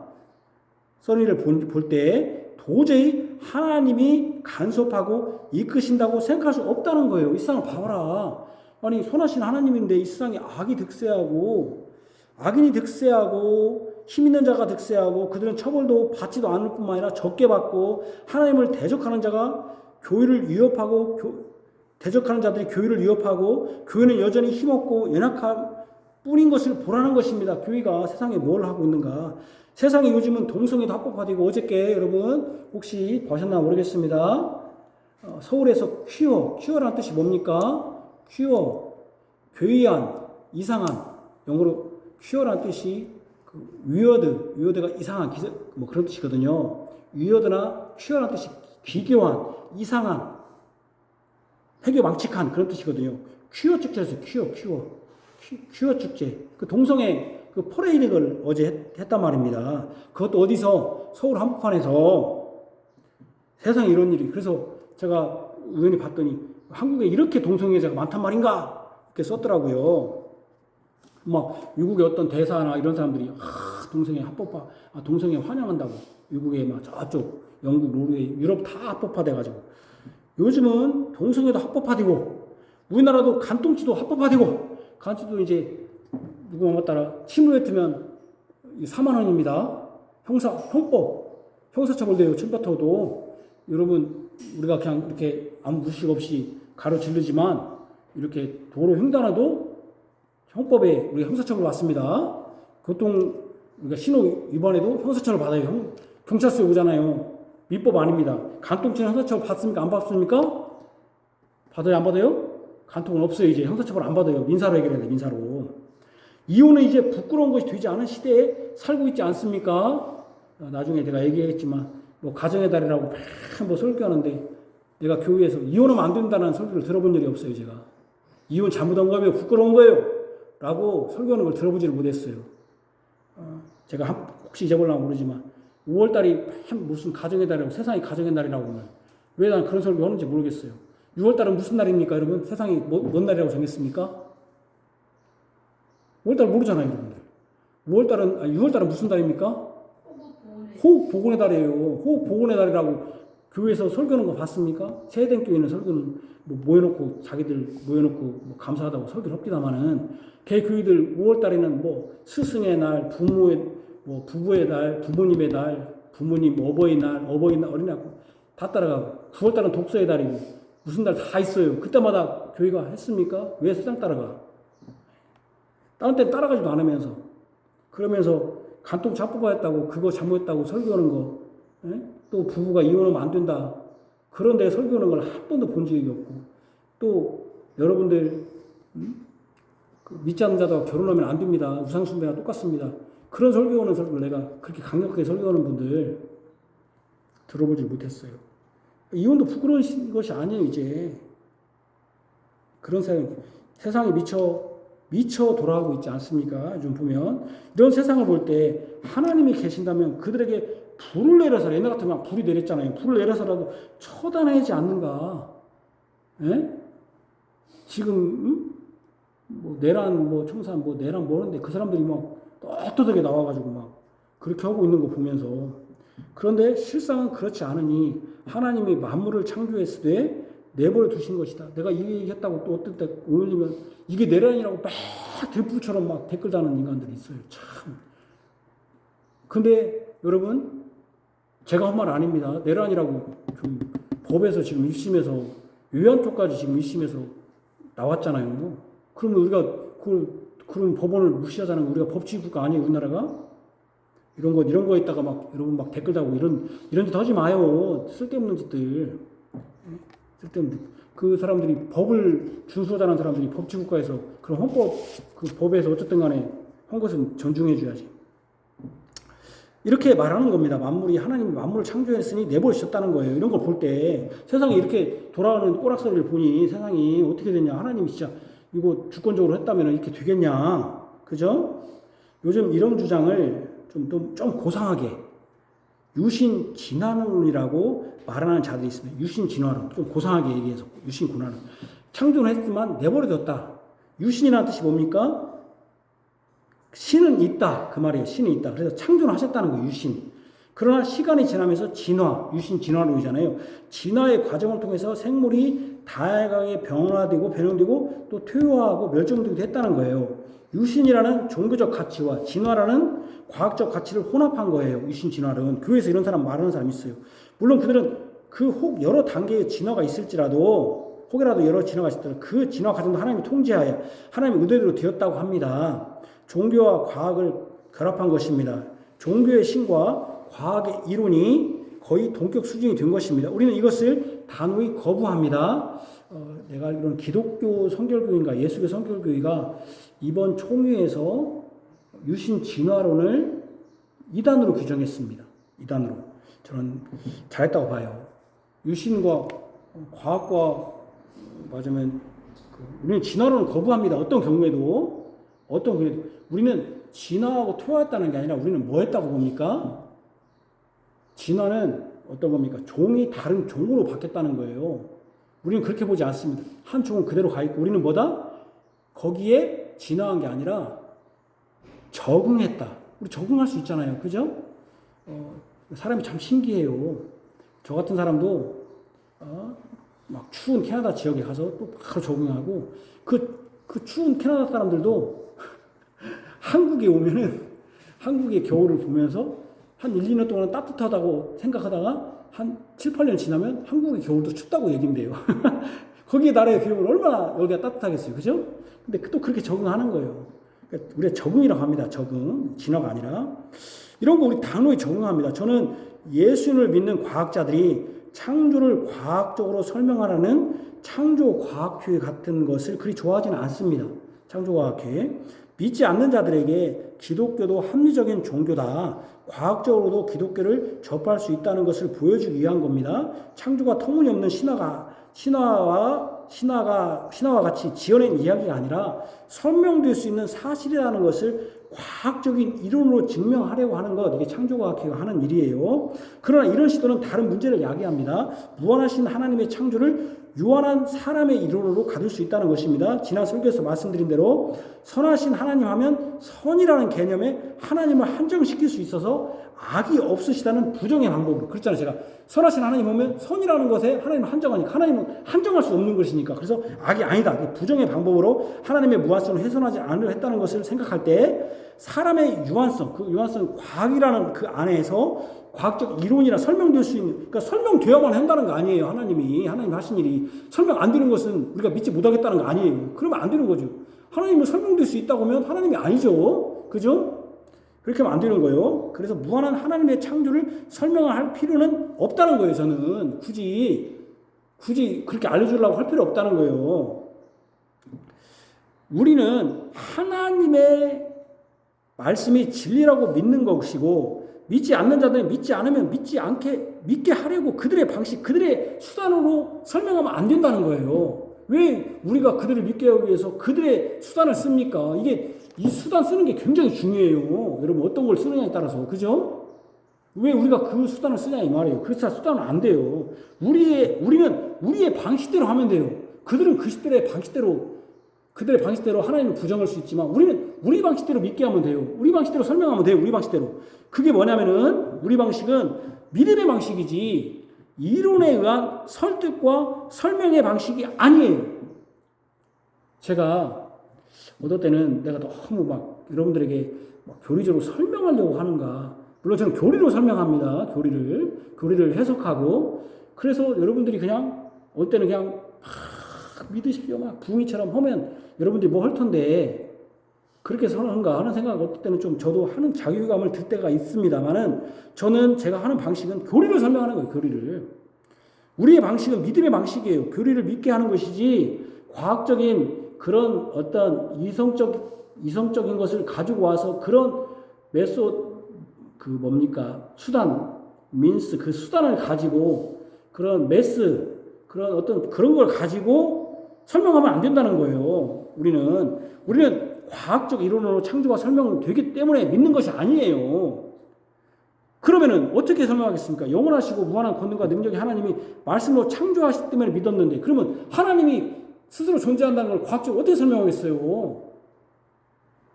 써니를 볼 때 도저히 하나님이 간섭하고 이끄신다고 생각할 수 없다는 거예요. 이 세상을 봐라. 아니 선하신 하나님인데 이 세상에 악이 득세하고 악인이 득세하고 힘 있는 자가 득세하고 그들은 처벌도 받지도 않을 뿐만 아니라 적게 받고 하나님을 대적하는 자가 교회를 위협하고 대적하는 자들이 교회를 위협하고 교회는 여전히 힘없고 연약한 뿐인 것을 보라는 것입니다. 교회가 세상에 뭘 하고 있는가. 세상에 요즘은 동성애도 합법화되고 어저께 여러분 혹시 보셨나 모르겠습니다. 서울에서 퀴어라는 뜻이 뭡니까? 퀴어, 괴이한, 이상한, 영어로 퀴어라는 뜻이 위어드가 이상한 뭐 그런 뜻이거든요. 위어드나 퀴어라는 뜻이 비교한, 이상한, 회교망측한 그런 뜻이거든요. 퀴어 축제에서 퀴어 축제. 그 동성애 그 퍼레이드를 어제 했단 말입니다. 그것도 어디서? 서울 한복판에서. 세상에 이런 일이. 그래서 제가 우연히 봤더니 한국에 이렇게 동성애자가 많단 말인가? 이렇게 썼더라고요. 막 미국의 어떤 대사나 이런 사람들이 동성애 환영한다고 미국에 막 저쪽 영국, 노르웨이, 유럽 다 합법화돼가지고 요즘은 동성애도 합법화되고 우리나라도 간통죄도 합법화되고 간통죄도 이제 누구 맘에 따라 침을 뱉으면 4만 원입니다. 형사처벌돼요. 침 뱉어도. 여러분 우리가 그냥 이렇게 아무 무식 없이 가로질르지만 이렇게 도로 횡단해도 형법에 우리 형사처벌 받습니다. 교통 우리가 신호 위반해도 형사처벌 받아요. 경찰서에 오잖아요. 민법 아닙니다. 간통죄는 형사처벌 받습니까? 안 받습니까? 받아요? 안 받아요? 간통은 없어요. 이제 형사처벌 안 받아요. 민사로 해결해야 돼. 민사로. 이혼은 이제 부끄러운 것이 되지 않은 시대에 살고 있지 않습니까? 나중에 내가 얘기했지만 뭐 가정의 달이라고 뭐 설교하는데 내가 교회에서 이혼하면 안 된다는 설교를 들어본 적이 없어요. 제가 이혼 잘못한 거면 부끄러운 거예요 라고 설교하는 걸 들어보지를 못했어요. 제가 혹시 잊어보려고 모르지만 5월달이 무슨 가정의 달이라고, 세상이 가정의 날이라고 하면 왜 난 그런 설교 하는지 모르겠어요. 6월달은 무슨 날입니까 여러분? 세상이 뭔 날이라고 정했습니까? 5월달 모르잖아요 여러분들. 6월달은 무슨 달입니까? 호흡 복원의 달이에요. 호흡 복원의 달이라고 교회에서 설교하는 거 봤습니까? 세대교회는 설교는 뭐 모여놓고 자기들 모여놓고 뭐 감사하다고 설교를 합니다만은 개 교회들 5월달에는 뭐 스승의 날, 부부의 날, 부모님의 날, 부모님 어버이날, 어린이날 다 따라가고 9월달은 독서의 달이고 무슨 달 다 있어요. 그때마다 교회가 했습니까? 왜 세상 따라가? 다른 때는 따라가지도 않으면서 그러면서 간통 잡숴봤다고 그거 잘못했다고 설교하는 거, 또 부부가 이혼하면 안 된다. 그런데 설교하는 걸 한 번도 본 적이 없고, 또 여러분들 믿지 않는 자도 결혼하면 안 됩니다. 우상숭배랑 똑같습니다. 그런 설교하는 설교를 내가 그렇게 강력하게 설교하는 분들 들어보지 못했어요. 이혼도 부끄러운 것이 아니에요 이제. 그런 세상이 미쳐 돌아가고 있지 않습니까? 요즘 보면 이런 세상을 볼 때 하나님이 계신다면 그들에게 불을 내려서, 옛날 같으면 불이 내렸잖아요. 불을 내려서라도 처단하지 않는가? 예? 지금 뭐 내란 뭐 청산 뭐 내란 뭐는데 그 사람들이 막 떳떳하게 나와가지고 막 그렇게 하고 있는 거 보면서, 그런데 실상은 그렇지 않으니 하나님이 만물을 창조했을 때 내버려 두신 것이다. 내가 이 얘기했다고 또 어떤 때 올리면 이게 내란이라고 막 들불처럼 막 댓글 다는 인간들이 있어요. 참. 근데 여러분, 제가 한 말 아닙니다. 내란이라고 법에서 지금 1심에서 요한 쪽까지 지금 1심에서 나왔잖아요. 그러면 우리가 그런 법원을 무시하자는 우리가 법치국가 아니에요, 우리나라가? 이런 거에다가 막 여러분 막 댓글 달고 이런 짓 하지 마요. 쓸데없는 짓들. 쓸데없는 그 사람들이 법을 준수하자는 사람들이 법치국가에서 그런 헌법 그 법에서 어쨌든 간에 한 것은 존중해 줘야지. 이렇게 말하는 겁니다. 하나님이 만물을 창조했으니 내버리셨다는 거예요. 이런 걸 볼 때 세상에 이렇게 돌아가는 꼬락서리를 보니 세상이 어떻게 됐냐. 하나님이 진짜 이거 주권적으로 했다면 이렇게 되겠냐. 그죠? 요즘 이런 주장을 좀 고상하게 유신 진화론이라고 말하는 자들이 있습니다. 유신 진화론. 좀 고상하게 얘기해서 유신 진화론. 창조는 했지만 내버려뒀다. 유신이라는 뜻이 뭡니까? 신은 있다. 그 말이에요. 신은 있다. 그래서 창조를 하셨다는 거예요. 유신. 그러나 시간이 지나면서 유신 진화론이잖아요. 진화의 과정을 통해서 생물이 다양하게 변화되고 또 퇴화하고 멸종되기도 했다는 거예요. 유신이라는 종교적 가치와 진화라는 과학적 가치를 혼합한 거예요. 유신 진화론. 교회에서 이런 사람 말하는 사람이 있어요. 물론 그들은 혹 여러 단계의 진화가 있을지라도, 혹이라도 여러 진화가 있을지라도 그 진화 과정도 하나님이 통제하여 하나님의 의도대로 되었다고 합니다. 종교와 과학을 결합한 것입니다. 종교의 신과 과학의 이론이 거의 동격 수준이 된 것입니다. 우리는 이것을 단호히 거부합니다. 내가 알기로는 기독교 성결교회인가 예수교 성결교회가 이번 총회에서 유신 진화론을 2단으로 규정했습니다. 2단으로. 저는 잘했다고 봐요. 유신과 과학과 맞으면 우리는 진화론을 거부합니다. 어떤 경우에도 우리는 진화하고 퇴화했다는 게 아니라 우리는 뭐 했다고 봅니까? 진화는 어떤 겁니까? 종이 다른 종으로 바뀌었다는 거예요. 우리는 그렇게 보지 않습니다. 한 종은 그대로 가 있고 우리는 뭐다? 거기에 진화한 게 아니라 적응했다. 우리 적응할 수 있잖아요. 그죠? 사람이 참 신기해요. 저 같은 사람도 막 추운 캐나다 지역에 가서 또 바로 적응하고 그 추운 캐나다 사람들도 한국에 오면은 한국의 겨울을 보면서 한 1, 2년 동안 따뜻하다고 생각하다가 한 7, 8년 지나면 한국의 겨울도 춥다고 얘긴대요. 거기에 나라의 겨울은 얼마나 여기가 따뜻하겠어요. 그죠? 근데 또 그렇게 적응하는 거예요. 그러니까 우리가 적응이라고 합니다. 적응. 진화가 아니라. 이런 거 우리 단호히 적응합니다. 저는 예수님을 믿는 과학자들이 창조를 과학적으로 설명하라는 창조과학회 같은 것을 그리 좋아하지는 않습니다. 창조과학회. 믿지 않는 자들에게 기독교도 합리적인 종교다. 과학적으로도 기독교를 접할 수 있다는 것을 보여주기 위한 겁니다. 창조가 터무니없는 신화와 같이 지어낸 이야기가 아니라 설명될 수 있는 사실이라는 것을 과학적인 이론으로 증명하려고 하는 것, 이게 창조과학회가 하는 일이에요. 그러나 이런 시도는 다른 문제를 야기합니다. 무한하신 하나님의 창조를 유한한 사람의 이론으로 가둘 수 있다는 것입니다. 지난 설교에서 말씀드린 대로 선하신 하나님 하면 선이라는 개념에 하나님을 한정시킬 수 있어서 악이 없으시다는 부정의 방법으로, 그렇잖아요. 제가 선하신 하나님 보면 선이라는 것에 하나님을 한정하니까, 하나님은 한정할 수 없는 것이니까, 그래서 악이 아니다, 부정의 방법으로 하나님의 무한성을 훼손하지 않으려 했다는 것을 생각할 때 사람의 유한성, 그 유한성 과학이라는 그 안에서 과학적 이론이라 설명될 수 있는, 그러니까 설명되어야만 한다는 거 아니에요. 하나님 하신 일이 설명 안 되는 것은 우리가 믿지 못하겠다는 거 아니에요. 그러면 안 되는 거죠. 하나님은 설명될 수 있다고 하면 하나님이 아니죠. 그죠? 그렇게 하면 안 되는 거예요. 그래서 무한한 하나님의 창조를 설명할 필요는 없다는 거예요. 저는 굳이 그렇게 알려주려고 할 필요 없다는 거예요. 우리는 하나님의 말씀이 진리라고 믿는 것이고, 믿지 않는 자들은 믿지 않으면 믿게 하려고 그들의 방식, 그들의 수단으로 설명하면 안 된다는 거예요. 왜 우리가 그들을 믿게 하기 위해서 그들의 수단을 씁니까? 이 수단 쓰는 게 굉장히 중요해요. 여러분, 어떤 걸 쓰느냐에 따라서. 그죠? 왜 우리가 그 수단을 쓰냐 이 말이에요. 그 수단은 안 돼요. 우리는 우리의 방식대로 하면 돼요. 그들은 그들의 방식대로 하나님을 부정할 수 있지만, 우리는 우리 방식대로 믿게 하면 돼요. 우리 방식대로 설명하면 돼요. 우리 방식대로. 그게 뭐냐면은, 우리 방식은 믿음의 방식이지 이론에 의한 설득과 설명의 방식이 아니에요. 제가 어떨 때는 내가 너무 막 여러분들에게 막 교리적으로 설명하려고 하는가. 물론 저는 교리로 설명합니다. 교리를 해석하고. 그래서 여러분들이 그냥 어떨 때는 그냥 막 믿으십시오 막 붕이처럼 하면 여러분들이 뭐 할 텐데 그렇게 하는가 하는 생각을 어떨 때는 좀 저도 하는 자괴감을 들 때가 있습니다만은, 저는 제가 하는 방식은 교리를 설명하는 거예요. 교리를. 우리의 방식은 믿음의 방식이에요. 교리를 믿게 하는 것이지 과학적인 그런 어떤 이성적인 것을 가지고 와서 그런 수단, 그 수단을 가지고 그런 그런 어떤 그런 걸 가지고 설명하면 안 된다는 거예요. 우리는 과학적 이론으로 창조가 설명되기 때문에 믿는 것이 아니에요. 그러면은 어떻게 설명하겠습니까? 영원하시고 무한한 권능과 능력의 하나님이 말씀으로 창조하시기 때문에 믿었는데, 그러면 하나님이 스스로 존재한다는 걸 과학적으로 어떻게 설명하겠어요?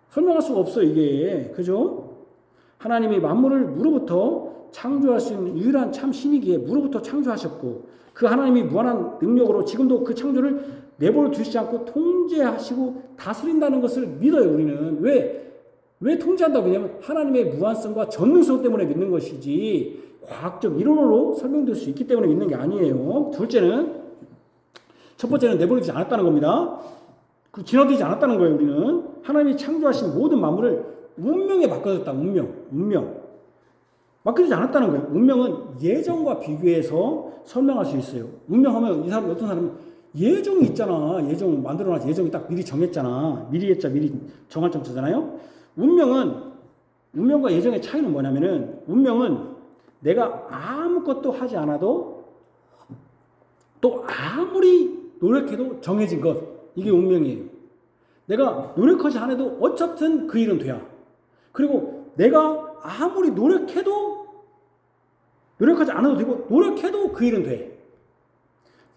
설명할 수가 없어요, 이게. 그죠? 하나님이 만물을 무로부터 창조할 수 있는 유일한 참 신이기에 무로부터 창조하셨고, 그 하나님이 무한한 능력으로 지금도 그 창조를 내버려 두시지 않고 통제하시고 다스린다는 것을 믿어요, 우리는. 왜 통제한다고 하냐면 하나님의 무한성과 전능성 때문에 믿는 것이지 과학적 이론으로 설명될 수 있기 때문에 믿는 게 아니에요. 첫 번째는 내버려두지 않았다는 겁니다. 진화되지 않았다는 거예요. 우리는 하나님이 창조하신 모든 만물을 운명에 맡겨졌다. 운명 맡겨지지 않았다는 거예요. 운명은 예정과 비교해서 설명할 수 있어요. 운명하면 어떤 사람은 예정이 있잖아. 예정 만들어놔서 예정이 딱 미리 정했잖아. 미리 정할 정도잖아요. 운명과 예정의 차이는 뭐냐면은, 운명은 내가 아무것도 하지 않아도 또 아무리 노력해도 정해진 것, 이게 운명이에요. 내가 노력하지 않아도 어쨌든 그 일은 돼야. 그리고 내가 아무리 노력하지 않아도 되고 노력해도 그 일은 돼.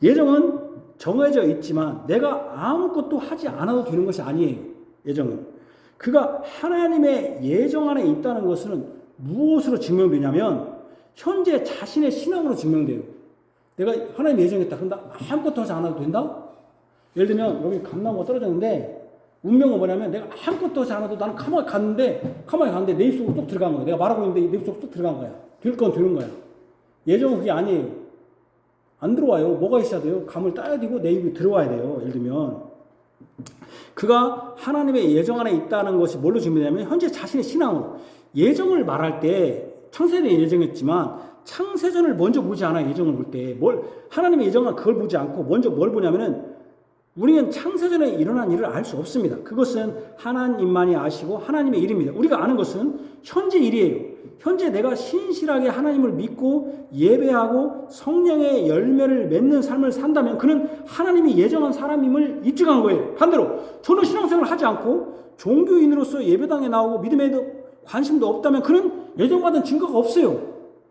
예정은 정해져 있지만 내가 아무것도 하지 않아도 되는 것이 아니에요. 예정은. 그가 하나님의 예정 안에 있다는 것은 무엇으로 증명되냐면 현재 자신의 신앙으로 증명돼요. 내가 하나님 예정했다. 그럼 나 아무것도 하지 않아도 된다? 예를 들면 여기 감나무가 떨어졌는데, 운명은 뭐냐면 내가 아무것도 하지 않아도 나는 가만히 갔는데 내 입속으로 뚝 들어간 거야. 내가 말하고 있는데 내 입속으로 뚝 들어간 거야. 될 건 되는 거야. 예정은 그게 아니에요. 안 들어와요. 뭐가 있어야 돼요? 감을 따야 되고 내 입에 들어와야 돼요. 예를 들면 그가 하나님의 예정 안에 있다는 것이 뭘로 증명되냐면 현재 자신의 신앙으로. 예정을 말할 때 창세전에 예정했지만 창세전을 먼저 보지 않아요. 예정을 볼 때 하나님의 예정은 그걸 보지 않고 먼저 뭘 보냐면은 우리는 창세전에 일어난 일을 알 수 없습니다. 그것은 하나님만이 아시고 하나님의 일입니다. 우리가 아는 것은 현재 일이에요. 현재 내가 신실하게 하나님을 믿고 예배하고 성령의 열매를 맺는 삶을 산다면 그는 하나님이 예정한 사람임을 입증한 거예요. 반대로 저는 신앙생활을 하지 않고 종교인으로서 예배당에 나오고 믿음에 관심도 없다면 그는 예정받은 증거가 없어요.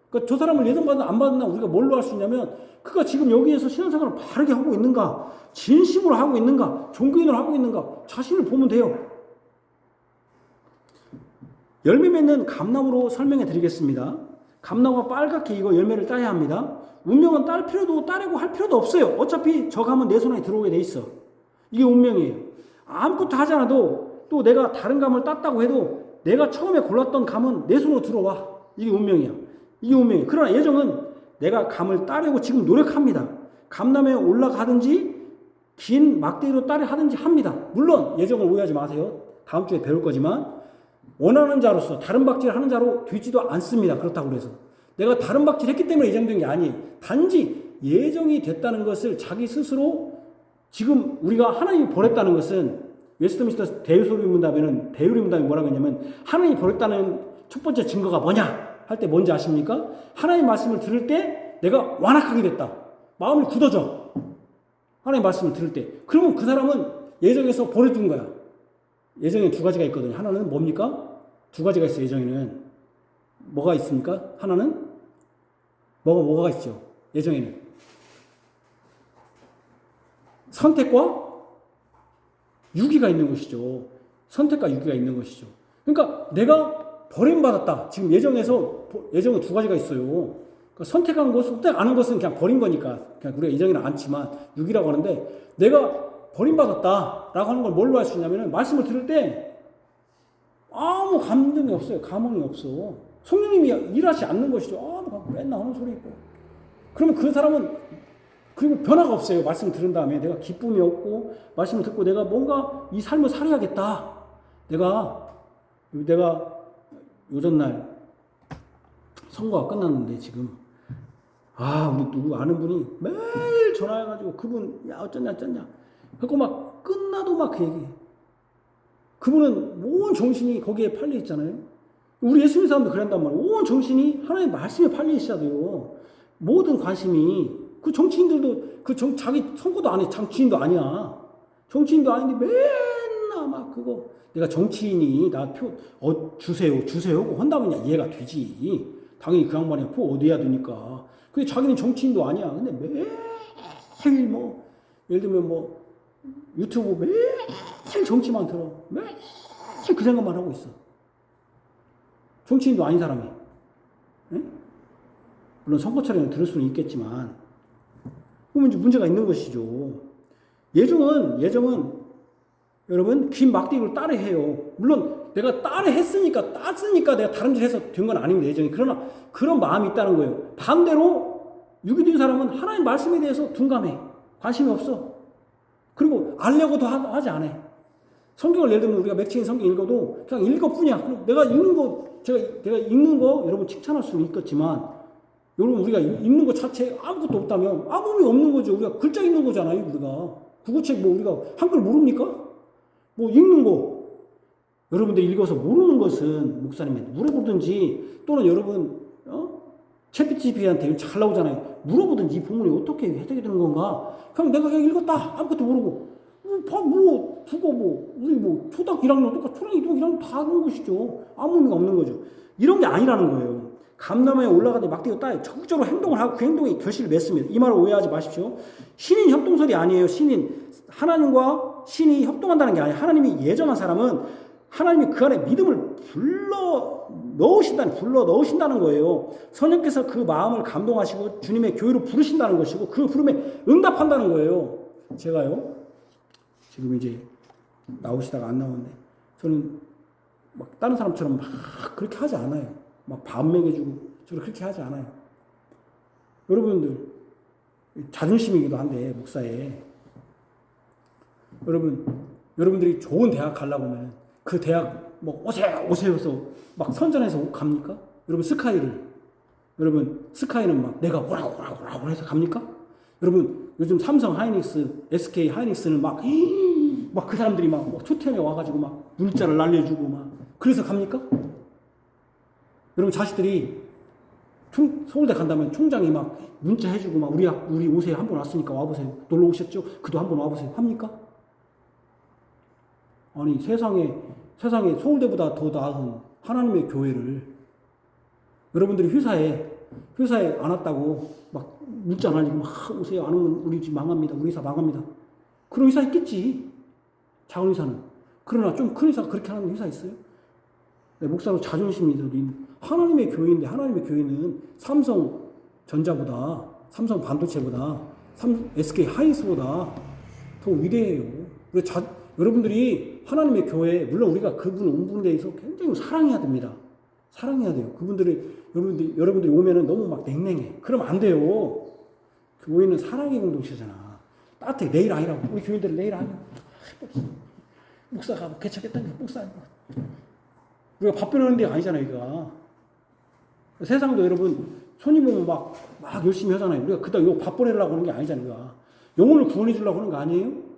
그러니까 저 사람을 예정받은 안 받았나 우리가 뭘로 할 수 있냐면 그가 지금 여기에서 신앙생활을 바르게 하고 있는가, 진심으로 하고 있는가, 종교인으로 하고 있는가 자신을 보면 돼요. 열매 맺는 감나무로 설명해 드리겠습니다. 감나무가 빨갛게 익어 열매를 따야 합니다. 운명은 딸 필요도 따려고 할 필요도 없어요. 어차피 저 감은 내 손에 들어오게 돼 있어. 이게 운명이에요. 아무것도 하지 않아도 또 내가 다른 감을 땄다고 해도 내가 처음에 골랐던 감은 내 손으로 들어와. 이게 운명이야. 이게 운명이에요. 그러나 예정은 내가 감을 따려고 지금 노력합니다. 감나무에 올라가든지 긴 막대기로 따려 하든지 합니다. 물론 예정을 오해하지 마세요. 다음 주에 배울 거지만 원하는 자로서 다른 박질을 하는 자로 되지도 않습니다. 그렇다고 그래서 내가 다른 박질을 했기 때문에 예정된 게 아니에요. 단지 예정이 됐다는 것을 자기 스스로 지금 우리가 하나님이 버렸다는 것은 웨스트민스터 대유리문답이 뭐라고 했냐면 하나님이 버렸다는 첫 번째 증거가 뭐냐 할 때 뭔지 아십니까? 하나님 말씀을 들을 때 내가 완악하게 됐다. 마음이 굳어져. 하나님 말씀을 들을 때. 그러면 그 사람은 예정에서 버려준 거야. 예정에 두 가지가 있거든요. 하나는 뭡니까? 두 가지가 있어요. 예정에는. 뭐가 있습니까? 하나는 뭐가 있죠? 예정에는. 선택과 유기가 있는 것이죠. 선택과 유기가 있는 것이죠. 그러니까 내가 버림받았다. 지금 예정은 두 가지가 있어요. 그러니까 선택한 것은, 선택 안 한 것은 그냥 버린 거니까. 그냥 우리가 예정에는 않지만 유기라고 하는데 내가 버림받았다라고 하는 걸 뭘로 할 수 있냐면 말씀을 들을 때 아무 감정이 없어요. 감흥이 없어. 성령님이 일하지 않는 것이죠. 맨날 하는 소리 있고. 그러면 그 사람은 그리고 변화가 없어요. 말씀을 들은 다음에 내가 기쁨이 없고 말씀을 듣고 내가 뭔가 이 삶을 살아야겠다. 내가 요전날 선거가 끝났는데 지금 우리 누구 아는 분이 매일 전화해가지고 그분 야 어쩌냐 그거 막 끝나도 막 그 얘기. 그분은 온 정신이 거기에 팔려 있잖아요. 우리 예수님 사람도 그런단 말이에요. 온 정신이 하나님의 말씀에 팔려 있어야 돼요. 모든 관심이 그 정치인들도 자기 선거도 안 해. 정치인도 아니야. 정치인도 아닌데 맨날 막 그거 내가 정치인이 나 표 주세요 한다면 이해가 되지. 당연히 그 양반이 표 어디야 되니까. 근데 자기는 정치인도 아니야. 근데 매일 예를 들면 유튜브 매일 정치만 들어. 매일 그 생각만 하고 있어. 정치인도 아닌 사람이. 네? 물론 선거철에는 들을 수는 있겠지만 그러면 이제 문제가 있는 것이죠. 예정은 여러분 긴 막대기로 따르해요. 물론 내가 땄으니까 내가 다른 짓 해서 된 건 아닙니다. 예정이. 그러나 그런 마음이 있다는 거예요. 반대로 유기된 사람은 하나님 말씀에 대해서 둔감해. 관심이 없어. 그리고 알려고도 하지 않아. 성경을 예를 들면 우리가 맥체인 성경 읽어도 그냥 읽어뿐이야. 내가 읽는 거 여러분 칭찬할 수는 있겠지만 여러분 우리가 읽는 거 자체에 아무것도 없다면 아무 의미 없는 거죠. 우리가 글자 읽는 거잖아요. 우리가 국어책 우리가 한글 모릅니까? 읽는 거 여러분들 읽어서 모르는 것은 목사님한테 물어보든지 또는 여러분 챗GPT한테 잘 나오잖아요. 물어보든지 이 본문이 어떻게 해석이 되는 건가? 그냥 내가 그냥 읽었다. 아무것도 모르고 우리 초등학교 1학년 똑같이 초등학교 1학년 다 하는 것이죠. 아무 의미가 없는 거죠. 이런 게 아니라는 거예요. 감나무에 올라가되 막대기로 따요. 적극적으로 행동을 하고 그 행동에 결실을 맺습니다. 이 말을 오해하지 마십시오. 신인 협동설이 아니에요. 하나님과 신이 협동한다는 게 아니에요. 하나님이 예정한 사람은 하나님이 그 안에 믿음을 불러 넣으신다는 거예요. 성령께서 그 마음을 감동하시고 주님의 교회로 부르신다는 것이고 그 부름에 응답한다는 거예요. 제가요 지금 이제 나오시다가 안 나오는데 저는 막 다른 사람처럼 막 그렇게 하지 않아요. 막 밥 먹여주고 저를 그렇게 하지 않아요. 여러분들 자존심이기도 한데 목사에 여러분들이 좋은 대학 가려고 하면 그 대학 오세요 해서 막 선전해서 갑니까? 여러분 스카이는 막 내가 오라고 해서 갑니까? 여러분 요즘 삼성 하이닉스, SK 하이닉스는 막 그 사람들이 막 초태에 와가지고 막 문자를 날려주고 막 그래서 갑니까? 여러분 자식들이 서울대 간다면 총장이 막 문자 해주고 막 우리 오세요 한 번 왔으니까 와보세요 놀러 오셨죠? 그도 한 번 와보세요 합니까? 아니 세상에 서울대보다 더 나은 하나님의 교회를 여러분들이 회사에 안 왔다고 막 문자 날리고 막 오세요 안 오면 우리 집 망합니다 우리 회사 망합니다 그런 회사 있겠지 작은 회사는 그러나 좀 큰 회사가 그렇게 하는 회사 있어요? 네, 목사로 자존심이 들린 하나님의 교회인데 하나님의 교회는 삼성전자보다 삼성 반도체보다 SK 하이닉스보다 더 위대해요. 여러분들이 하나님의 교회 물론 우리가 그분 온 분에 대해서 굉장히 사랑해야 됩니다. 사랑해야 돼요. 여러분들이 오면은 너무 막 냉랭해. 그러면 안 돼요. 교회는 사랑의 공동체잖아. 따뜻해. 내일 아니라고. 우리 교인들은 내일 아니라고. 목사가 개척했다는 게 목사 아니고. 우리가 밥 배우는 데가 아니잖아요, 이거. 세상도 여러분, 손님 오면 막 열심히 하잖아요. 우리가 그다 이거 밥 보내려고 하는 게 아니잖아요, 이거. 영혼을 구원해 주려고 하는 거 아니에요?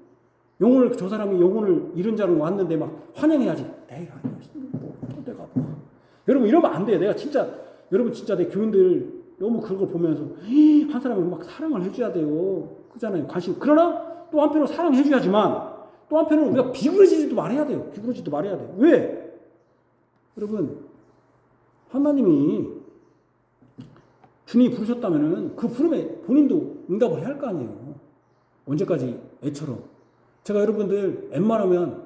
저 사람이 영혼을 잃은 자로 왔는데 막 환영해야지. 내일 아니야. 또 내가 뭐. 여러분, 이러면 안 돼요. 여러분 진짜 내 교인들 너무 그걸 보면서, 한 사람이 막 사랑을 해줘야 돼요. 그잖아요. 그러나 또 한편으로 사랑해줘야지만, 또 한편으로 우리가 비굴해지지도 말해야 돼요. 왜? 여러분, 하나님이 주님이 부르셨다면은 그 부름에 본인도 응답을 해야 할 거 아니에요. 언제까지 애처럼. 제가 여러분들 웬만하면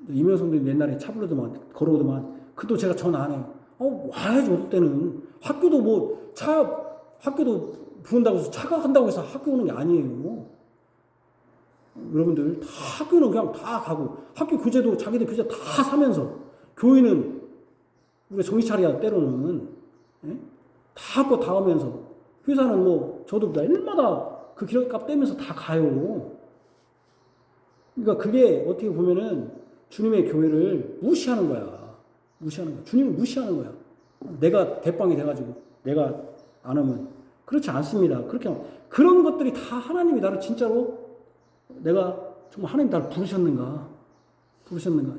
이명성들이 옛날에 차 불러도만 걸어오더만 그도 제가 전 안 해요. 와야지 어떨 때는 학교도 부른다고 해서 차가 간다고 해서 학교 오는 게 아니에요. 여러분들 다 학교는 그냥 다 가고 학교 교재도 자기들 교재 다 사면서 교회는 우리가 정신 차려야 때로는 다 학교 다 오면서 회사는 뭐 저도 날마다 그 기록값 떼면서 다 가요. 그러니까 그게 어떻게 보면은 주님의 교회를 무시하는 거야. 주님을 무시하는 거야. 내가 대빵이 돼가지고 내가 안 하면 그렇지 않습니다. 그런 것들이 다 하나님이 나를 진짜로 내가 정말 하나님 나를 부르셨는가?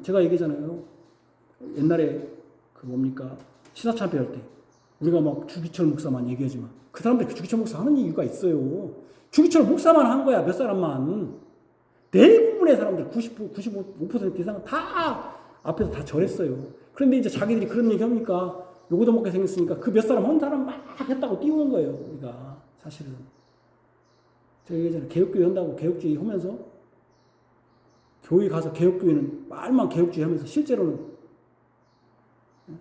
제가 얘기하잖아요. 옛날에 시사참배 할 때 우리가 막 주기철 목사만 얘기하지만 그 사람들이 주기철 목사 하는 이유가 있어요. 주기철 목사만 한 거야. 몇 사람만. 대부분의 사람들 95% 이상은 다 앞에서 다 절했어요. 그런데 이제 자기들이 그런 얘기 합니까? 요거도 먹게 생겼으니까 그 몇 사람 한 사람 막 했다고 띄우는 거예요. 우리가 사실은. 제가 얘기하잖아요. 개혁교회 한다고 개혁주의 하면서 교회 가서 개혁교회는 말만 개혁주의 하면서 실제로는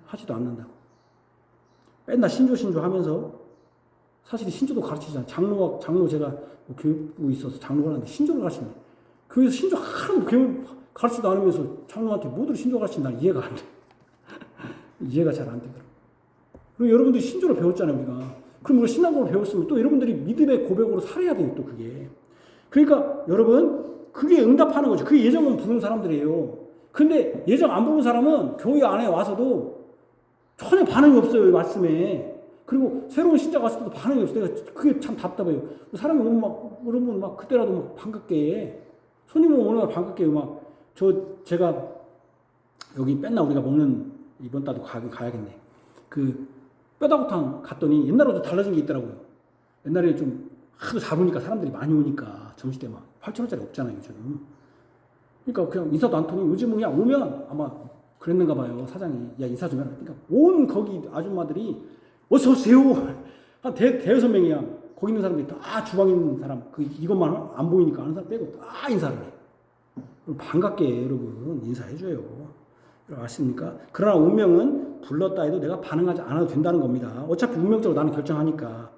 하지도 않는다고. 맨날 신조 하면서 사실 신조도 가르치잖아요. 장로 제가 교육부에 있어서 장로를 하는데 신조를 가르치네. 교회에서 신조 하나도 가르치지도 않으면서 장로한테 뭐들 신조 가르친다 이해가 안 돼. 이해가 잘 안 되더라고요. 그리고 여러분들이 신조를 배웠잖아요, 우리가. 그럼 우리가 신앙고를 배웠으면 또 여러분들이 믿음의 고백으로 살아야 돼요, 또 그게. 그러니까 여러분, 그게 응답하는 거죠. 그게 예정은 부르는 사람들이에요. 근데 예정 안 부르는 사람은 교회 안에 와서도 전혀 반응이 없어요, 이 말씀에. 그리고 새로운 신자가 왔을 때도 반응이 없어요. 내가 그게 참 답답해요. 사람이 오면 여러분 그때라도 반갑게, 손님 오면 반갑게 제가 여기 맨날 우리가 먹는 이번 달도 가야겠네. 뼈다구탕 갔더니 옛날하고 달라진 게 있더라고요. 옛날에 좀 하도 잡으니까 사람들이 많이 오니까 점심때 8,000원짜리 없잖아요, 요즘. 그러니까 그냥 인사도 안 통해. 요즘은 그냥 오면 아마 그랬는가 봐요, 사장이. 야, 인사 좀 해라. 그러니까 온 거기 아줌마들이 어서 오세요. 한 대여섯 명이야. 거기 있는 사람들이 다 주방에 있는 사람, 이것만 안 보이니까 아는 사람 빼고 다 인사를 해. 반갑게 여러분 인사해줘요. 아십니까? 그러나 운명은 불렀다 해도 내가 반응하지 않아도 된다는 겁니다. 어차피 운명적으로 나는 결정하니까.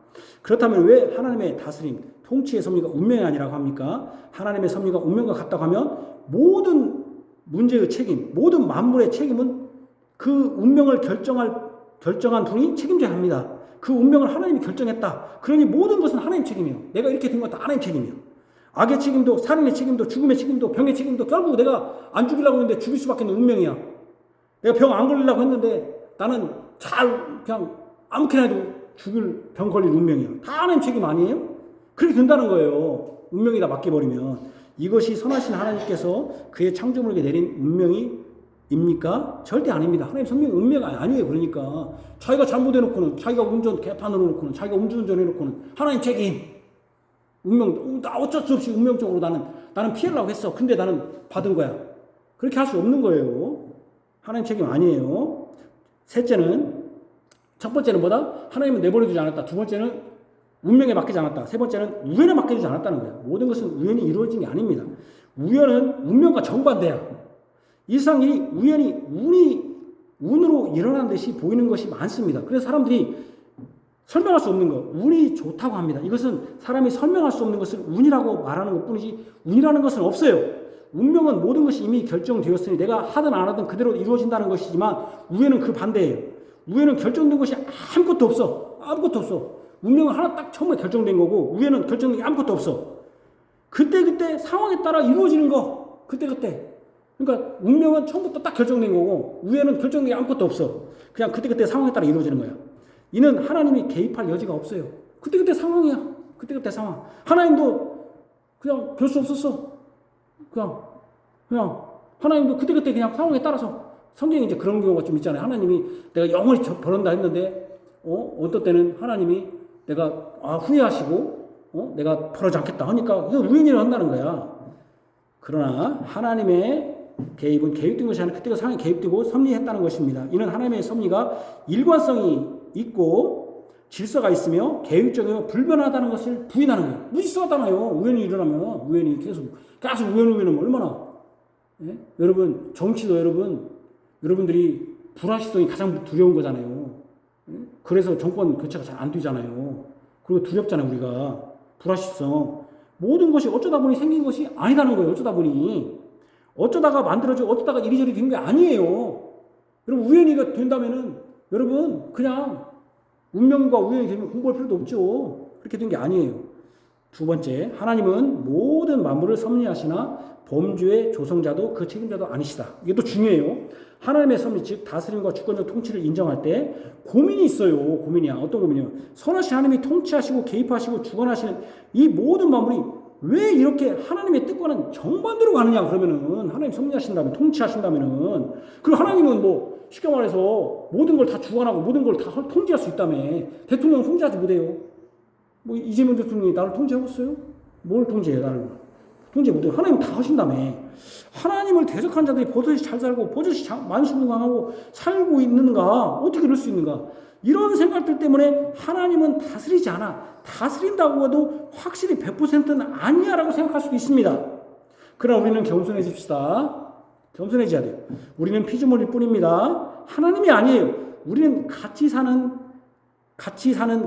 그렇다면 왜 하나님의 다스림, 통치의 섭리가 운명이 아니라고 합니까? 하나님의 섭리가 운명과 같다고 하면 모든 문제의 책임, 모든 만물의 책임은 그 운명을 결정한 분이 책임져야 합니다. 그 운명을 하나님이 결정했다. 그러니 모든 것은 하나님 책임이에요. 내가 이렇게 된 건 다 하나님 책임이에요. 악의 책임도, 살인의 책임도, 죽음의 책임도, 병의 책임도 결국 내가 안 죽이려고 했는데 죽일 수밖에 없는 운명이야. 내가 병 안 걸리려고 했는데 나는 그냥 아무렇게나 해도 병 걸릴 운명이야. 다 하나님 책임 아니에요? 그렇게 된다는 거예요. 운명이 다 맡겨버리면. 이것이 선하신 하나님께서 그의 창조물에게 내린 운명입니까? 절대 아닙니다. 하나님 선명 운명 아니에요. 그러니까 자기가 잘못해놓고는, 자기가 운전 개판으로 놓고는, 자기가 음주운전해놓고는 하나님 책임. 운명, 나 어쩔 수 없이 운명적으로 나는 피하려고 했어. 근데 나는 받은 거야. 그렇게 할 수 없는 거예요. 하나님 책임 아니에요. 셋째는, 첫 번째는 뭐다? 하나님은 내버려두지 않았다. 두 번째는 운명에 맡기지 않았다. 세 번째는 우연에 맡기지 않았다는 거예요. 모든 것은 우연히 이루어진 게 아닙니다. 우연은 운명과 정반대야. 이 세상 일이 운으로 일어난 듯이 보이는 것이 많습니다. 그래서 사람들이 설명할 수 없는 것, 운이 좋다고 합니다. 이것은 사람이 설명할 수 없는 것을 운이라고 말하는 것 뿐이지 운이라는 것은 없어요. 운명은 모든 것이 이미 결정되었으니 내가 하든 안 하든 그대로 이루어진다는 것이지만 우연은 그 반대예요. 우연은 결정된 것이 아무것도 없어. 아무것도 없어. 운명은 하나 딱 처음에 결정된 거고 우연은 결정된 게 아무것도 없어. 그때그때 상황에 따라 이루어지는 거. 그때그때. 그러니까 운명은 처음부터 딱 결정된 거고 우연은 결정된 게 아무것도 없어. 그냥 그때그때 상황에 따라 이루어지는 거야. 이는 하나님이 개입할 여지가 없어요. 그때그때 상황이야. 그때그때 상황. 하나님도 그냥 별 수 없었어. 그냥 하나님도 그때그때 그냥 상황에 따라서. 성경에 이제 그런 경우가 좀 있잖아요. 하나님이 내가 영원히 벌한다 했는데 어떤 때는 하나님이 내가 후회하시고 내가 벌하지 않겠다 하니까 이거 우연이라 한다는 거야. 그러나 하나님의 개입은 개입된 것이 아니라 그때가 상황에 개입되고 섭리했다는 것입니다. 이는 하나님의 섭리가 일관성이 있고 질서가 있으며 계획적이며 불변하다는 것을 부인하는 거예요. 무질서하잖아요. 우연히 일어나면 우연히 계속 우연이면 얼마나. 예? 여러분 정치도 여러분들이 불확실성이 가장 두려운 거잖아요. 예? 그래서 정권 교체가 잘 안 되잖아요. 그리고 두렵잖아요. 우리가 불확실성. 모든 것이 어쩌다 보니 생긴 것이 아니다는 거예요. 어쩌다가 만들어져 어쩌다가 이리저리 된 게 아니에요. 여러분 우연히가 된다면은 여러분 그냥 운명과 우연이 되면 공부할 필요도 없죠. 그렇게 된 게 아니에요. 두 번째, 하나님은 모든 만물을 섭리하시나 범주의 조성자도 그 책임자도 아니시다. 이게 또 중요해요. 하나님의 섭리, 즉 다스림과 주권적 통치를 인정할 때 고민이 있어요. 고민이야. 어떤 고민이요? 선하신 하나님이 통치하시고 개입하시고 주권하시는 이 모든 만물이 왜 이렇게 하나님의 뜻과는 정반대로 가느냐? 그러면은 하나님 섭리하신다면 통치하신다면은 그리고 하나님은 뭐 쉽게 말해서 모든 걸 다 주관하고 모든 걸 다 통제할 수 있다며. 대통령 통제하지 못해요. 뭐 이재명 대통령이 나를 통제하겠어요? 뭘 통제해요? 나를 통제 못해요. 하나님 다 하신다며. 하나님을 대적한 자들이 버젓이 잘 살고 버젓이 만수무강하고 살고 있는가? 어떻게 그럴 수 있는가? 이런 생각들 때문에 하나님은 다스리지 않아. 다스린다고 해도 확실히 100%는 아니야라고 생각할 수도 있습니다. 그러나 우리는 겸손해집시다. 겸손해져야 돼요. 우리는 피조물일 뿐입니다. 하나님이 아니에요. 우리는 같이 사는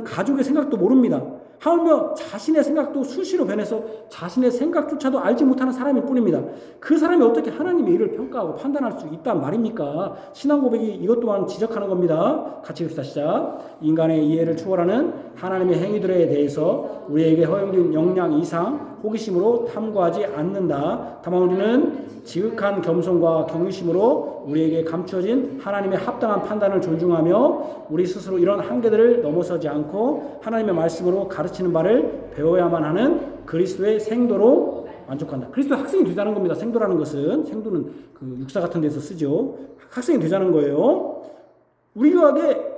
가족의 생각도 모릅니다. 하물며 자신의 생각도 수시로 변해서 자신의 생각조차도 알지 못하는 사람일 뿐입니다. 그 사람이 어떻게 하나님의 일을 평가하고 판단할 수 있단 말입니까? 신앙 고백이 이것 또한 지적하는 겁니다. 같이 봅시다. 시작. 인간의 이해를 초월하는 하나님의 행위들에 대해서 우리에게 허용된 역량 이상 호기심으로 탐구하지 않는다. 다만 우리는 지극한 겸손과 경외심으로 우리에게 감춰진 하나님의 합당한 판단을 존중하며 우리 스스로 이런 한계들을 넘어서지 않고 하나님의 말씀으로 가르치는 바를 배워야만 하는 그리스도의 생도로 만족한다. 그리스도의 학생이 되자는 겁니다. 생도라는 것은 생도는 그 육사 같은 데서 쓰죠. 학생이 되자는 거예요. 우리에게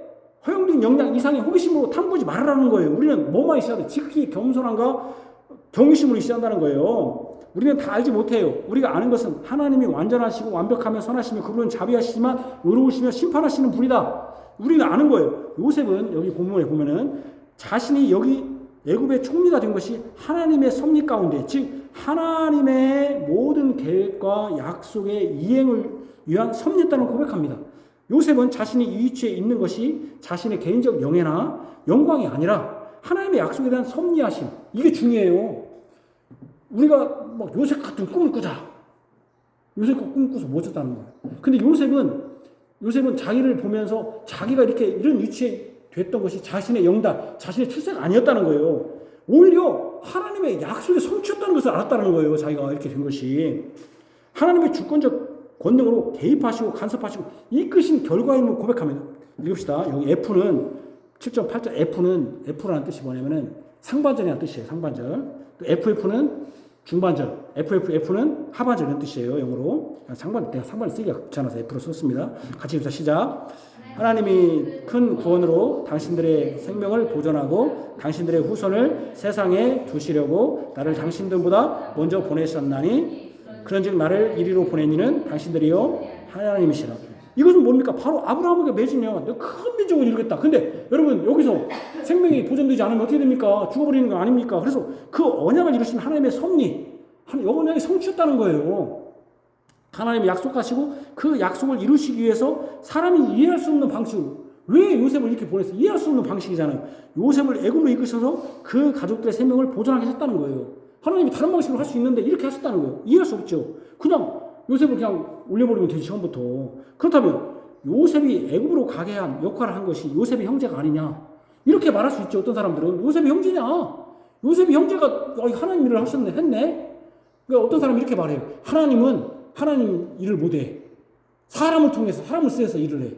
허용된 역량 이상의 호기심으로 탐구하지 말라는 거예요. 우리는 뭐만 있어야 돼? 지극히 겸손함과 경외심으로 있어야 한다는 거예요. 우리는 다 알지 못해요. 우리가 아는 것은 하나님이 완전하시고 완벽하며 선하시며 그분은 자비하시지만 의로우시며 심판하시는 분이다. 우리는 아는 거예요. 요셉은 여기 본문에 보면은 자신이 여기 애굽의 총리가 된 것이 하나님의 섭리 가운데, 즉 하나님의 모든 계획과 약속의 이행을 위한 섭리였다는 고백합니다. 요셉은 자신이 이 위치에 있는 것이 자신의 개인적 영예나 영광이 아니라 하나님의 약속에 대한 섭리하심, 이게 중요해요. 우리가 막 요셉 같은 꿈을 꾸자. 요셉 같은 꿈을 꾸서 뭐 줬다는 거예요. 근데 요셉은 자기를 보면서 자기가 이렇게 이런 위치에 됐던 것이 자신의 영달, 자신의 출세가 아니었다는 거예요. 오히려 하나님의 약속의 성취였다는 것을 알았다는 거예요. 자기가 이렇게 된 것이. 하나님의 주권적 권능으로 개입하시고 간섭하시고 이끄신 결과임을 고백합니다. 읽읍시다. 여기 F는 7.8절 F라는 뜻이 뭐냐면은 상반절이라는 뜻이에요. 상반절. 또 FF는 중반절, F는 하반절 이런 뜻이에요. 영어로. 내가 상반절 쓰기가 귀찮아서 F로 썼습니다. 같이 읽자. 시작. 하나님이 큰 구원으로 당신들의 생명을 보존하고 당신들의 후손을 세상에 두시려고 나를 당신들보다 먼저 보내셨나니 그런즉 나를 이리로 보낸 이는 당신들이요 하나님이시라. 이것은 뭡니까? 바로 아브라함에게 맺으며 내가 큰 민족을 이루겠다. 근데 여러분 여기서 생명이 보존되지 않으면 어떻게 됩니까? 죽어버리는 거 아닙니까? 그래서 그 언약을 이루신 하나님의 섭리, 언약이 성취했다는 거예요. 하나님이 약속하시고 그 약속을 이루시기 위해서 사람이 이해할 수 없는 방식으로 왜 요셉을 이렇게 보냈어요? 이해할 수 없는 방식이잖아요. 요셉을 애굽으로 이끄셔서 그 가족들의 생명을 보존하게 했다는 거예요. 하나님이 다른 방식으로 할 수 있는데 이렇게 하셨다는 거예요. 이해할 수 없죠. 그냥 요셉을 그냥 올려버리면 되지 처음부터. 그렇다면 요셉이 애굽으로 가게 한 역할을 한 것이 요셉의 형제가 아니냐 이렇게 말할 수 있죠. 어떤 사람들은 요셉의 형제냐, 요셉이 형제가 하나님 일을 했네. 그러니까 어떤 사람이 이렇게 말해요. 하나님은 하나님 일을 못해. 사람을 통해서, 사람을 쓰여서 일을 해.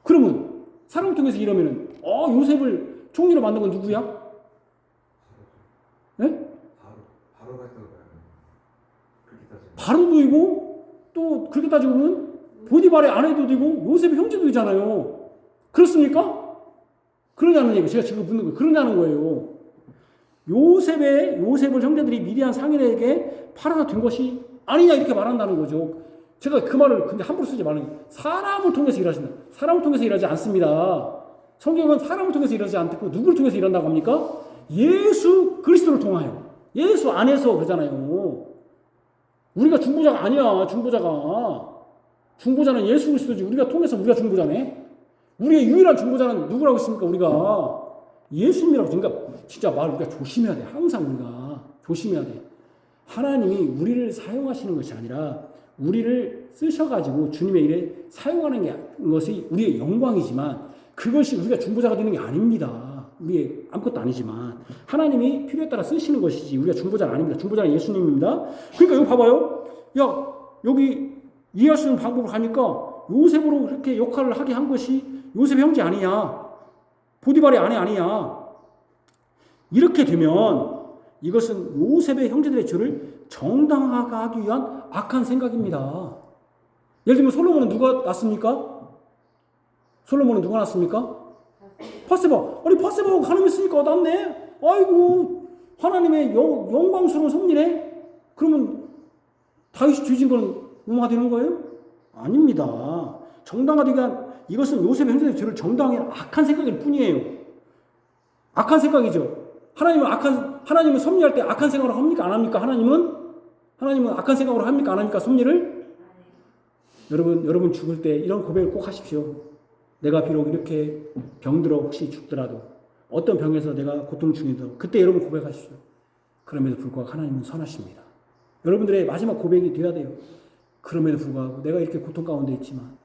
그러면 사람을 통해서 일하면은 요셉을 총리로 만든 건 누구야? 네? 바로도 이고 또 그렇게 따지고 보면 보디발의 아내도 되고 요셉의 형제도 되잖아요. 그렇습니까? 그러냐는 얘기. 제가 지금 묻는 거예요. 그러냐는 거예요. 요셉을 형제들이 미디안 상인에게 팔아서 된 것이 아니냐 이렇게 말한다는 거죠. 제가 그 말을 근데 함부로 쓰지 말라는 거예요. 사람을 통해서 일하신다. 사람을 통해서 일하지 않습니다. 성경은 사람을 통해서 일하지 않고 누구를 통해서 일한다고 합니까? 예수 그리스도를 통하여. 예수 안에서 그러잖아요. 우리가 중보자가 아니야. 중보자는 예수 그리스도지. 우리가 통해서 우리가 중보자네. 우리의 유일한 중보자는 누구라고 했습니까? 우리가 예수님이라고. 그러니까 진짜 말 우리가 조심해야 돼. 항상 우리가 조심해야 돼. 하나님이 우리를 사용하시는 것이 아니라 우리를 쓰셔가지고 주님의 일에 사용하는 것이 우리의 영광이지만 그것이 우리가 중보자가 되는 게 아닙니다. 우리의 아무것도 아니지만 하나님이 필요에 따라 쓰시는 것이지 우리가 중보자는 아닙니다. 중보자는 예수님입니다. 그러니까 여기 봐봐요. 야, 여기 이해할 수 있는 방법을 가니까 요셉으로 그렇게 역할을 하게 한 것이 요셉의 형제 아니냐, 보디발의 아내 아니냐. 이렇게 되면 이것은 요셉의 형제들의 죄를 정당화하게 하기 위한 악한 생각입니다. 예를 들면 솔로몬은 누가 낳습니까? 솔로몬은 누가 낳습니까? 바세바. 아니 바세바가 가늠했으니까 낳네. 아이고 하나님의 영광스러운 섭리네. 그러면 다윗이 죄진 건 뭐가 되는 거예요? 아닙니다. 정당화되기 위한 이것은 요셉의 형제들의 죄를 정당하게 악한 생각일 뿐이에요. 악한 생각이죠. 하나님은 섭리할 때 악한 생각으로 합니까? 안 합니까? 하나님은 악한 생각으로 합니까? 안 합니까? 섭리를? 여러분 죽을 때 이런 고백을 꼭 하십시오. 내가 비록 이렇게 병들어 혹시 죽더라도 어떤 병에서 내가 고통 중이더라도 그때 여러분 고백하십시오. 그럼에도 불구하고 하나님은 선하십니다. 여러분들의 마지막 고백이 되어야 돼요. 그럼에도 불구하고 내가 이렇게 고통 가운데 있지만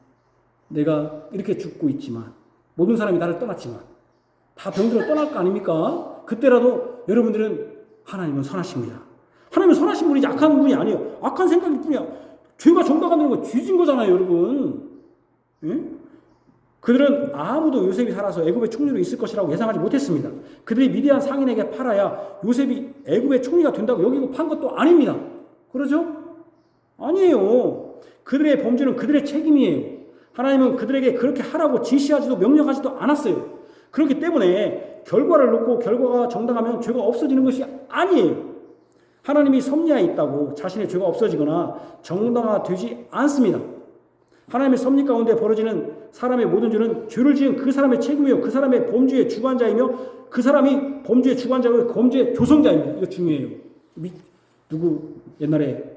내가 이렇게 죽고 있지만 모든 사람이 나를 떠났지만 다 병들어 떠날 거 아닙니까? 그때라도 여러분들은 하나님은 선하십니다. 하나님은 선하신 분이지 악한 분이 아니에요. 악한 생각일 뿐이야. 죄가 정당화되는 거 죄진 거잖아요, 여러분. 응? 그들은 아무도 요셉이 살아서 애굽의 총리로 있을 것이라고 예상하지 못했습니다. 그들이 미디안 상인에게 팔아야 요셉이 애굽의 총리가 된다고 여기고 판 것도 아닙니다. 그러죠? 아니에요. 그들의 범죄는 그들의 책임이에요. 하나님은 그들에게 그렇게 하라고 지시하지도 명령하지도 않았어요. 그렇기 때문에 결과를 놓고 결과가 정당하면 죄가 없어지는 것이 아니에요. 하나님이 섭리하에 있다고 자신의 죄가 없어지거나 정당화되지 않습니다. 하나님의 섭리 가운데 벌어지는 사람의 모든 죄는 죄를 지은 그 사람의 책임이요 그 사람의 범죄의 주관자이며 그 사람이 범죄의 주관자고 범죄의 조성자입니다. 이거 중요해요. 누구 옛날에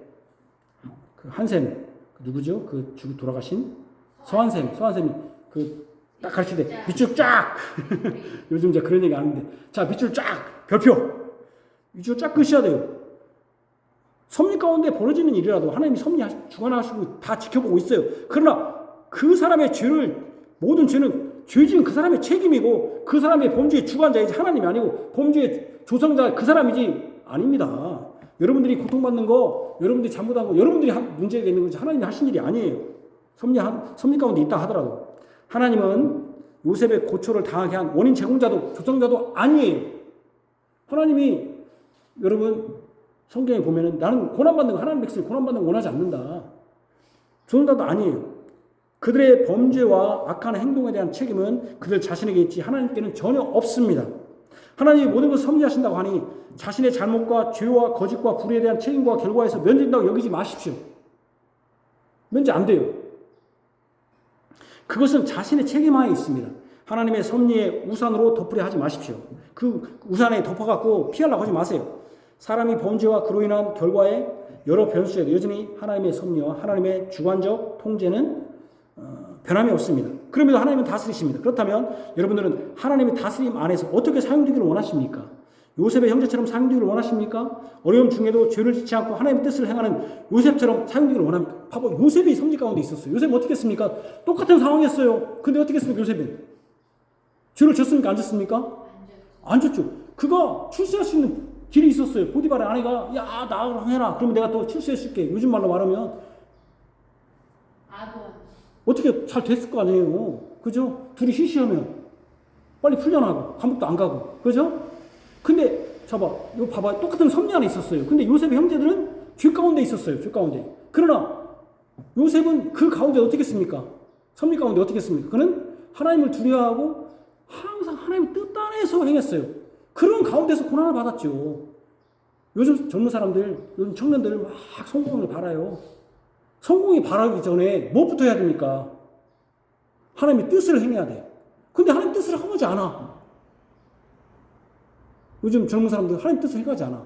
그 한샘 누구죠? 그 죽고 돌아가신 서한샘이 그 딱 가르칠 때 밑줄 쫙 요즘 이제 그런 얘기 하는데 자 밑줄 쫙 별표 밑줄 쫙 끄셔야 돼요. 섭리 가운데 벌어지는 일이라도 하나님이 섭리 주관하시고 다 지켜보고 있어요. 그러나 그 사람의 모든 죄는 죄 지은 그 사람의 책임이고 그 사람의 범죄의 주관자이지 하나님이 아니고 범죄의 조성자 그 사람이지 아닙니다. 여러분들이 고통받는 거, 여러분들이 잘못한 거, 여러분들이 문제가 있는 거지 하나님이 하신 일이 아니에요. 섭리 가운데 있다 하더라도 하나님은 요셉의 고초를 당하게 한 원인 제공자도 조성자도 아니에요. 하나님이 여러분 성경에 보면은 나는 고난받는 거 하나님 백성이 고난받는 거 원하지 않는다. 조성자도 아니에요. 그들의 범죄와 악한 행동에 대한 책임은 그들 자신에게 있지 하나님께는 전혀 없습니다. 하나님이 모든 것을 섭리하신다고 하니 자신의 잘못과 죄와 거짓과 불의에 대한 책임과 결과에서 면제된다고 여기지 마십시오. 면제 안 돼요. 그것은 자신의 책임하에 있습니다. 하나님의 섭리의 우산으로 덮으려 하지 마십시오. 그 우산에 덮어갖고 피하려고 하지 마세요. 사람이 범죄와 그로 인한 결과에 여러 변수에도 여전히 하나님의 섭리와 하나님의 주관적 통제는 변함이 없습니다. 그럼에도 하나님은 다스리십니다. 그렇다면 여러분들은 하나님의 다스림 안에서 어떻게 사용되기를 원하십니까? 요셉의 형제처럼 사용되기를 원하십니까? 어려움 중에도 죄를 짓지 않고 하나님의 뜻을 행하는 요셉처럼 사용되기를 원합니까? 봐봐, 요셉이 성지 가운데 있었어요. 요셉은 어떻게 했습니까? 똑같은 상황이었어요. 근데 어떻게 했습니까? 요셉은 죄를 졌습니까? 안 졌습니까? 안 졌죠. 그가 출세할 수 있는 길이 있었어요. 보디발의 아내가 야 나랑 해라. 그러면 내가 또 출세해줄게. 요즘 말로 말하면 어떻게 잘 됐을 거 아니에요. 그죠? 둘이 시시하면 빨리 풀려나고 감옥도 안 가고. 그죠? 근데 이거 봐봐. 똑같은 섭리 안에 있었어요. 근데 요셉의 형제들은 죄 가운데 있었어요. 죄 가운데. 그러나 요셉은 그 가운데 어떻게 했습니까? 섭리 가운데 어떻게 했습니까? 그는 하나님을 두려워하고 항상 하나님의 뜻 안에서 행했어요. 그런 가운데서 고난을 받았죠. 요즘 젊은 사람들, 요즘 청년들 막 성공을 바라요. 성공이 바라기 전에 무엇부터 해야 됩니까? 하나님의 뜻을 행해야 돼. 근데 하나님 뜻을 하지 않아. 요즘 젊은 사람들 하나님 뜻을 행하지 않아.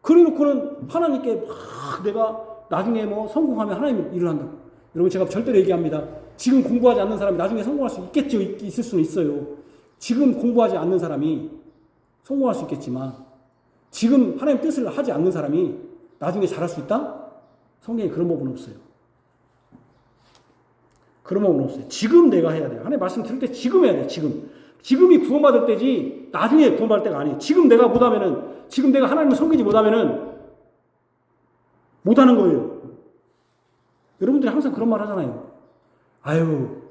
그래 놓고는 하나님께 막 내가 나중에 뭐 성공하면 하나님 일을 한다. 여러분 제가 절대로 얘기합니다. 지금 공부하지 않는 사람이 나중에 성공할 수 있겠죠. 있을 수는 있어요. 지금 공부하지 않는 사람이 성공할 수 있겠지만 지금 하나님 뜻을 하지 않는 사람이 나중에 잘할 수 있다? 성경에 그런 법은 없어요. 그런 법은 없어요. 지금 내가 해야 돼요. 하나님 말씀 들을 때 지금 해야 돼요. 지금이 구원받을 때지 나중에 구원받을 때가 아니에요. 지금 내가 못하면은 지금 내가 하나님을 섬기지 못하면은 못하는 거예요. 여러분들이 항상 그런 말 하잖아요. 아유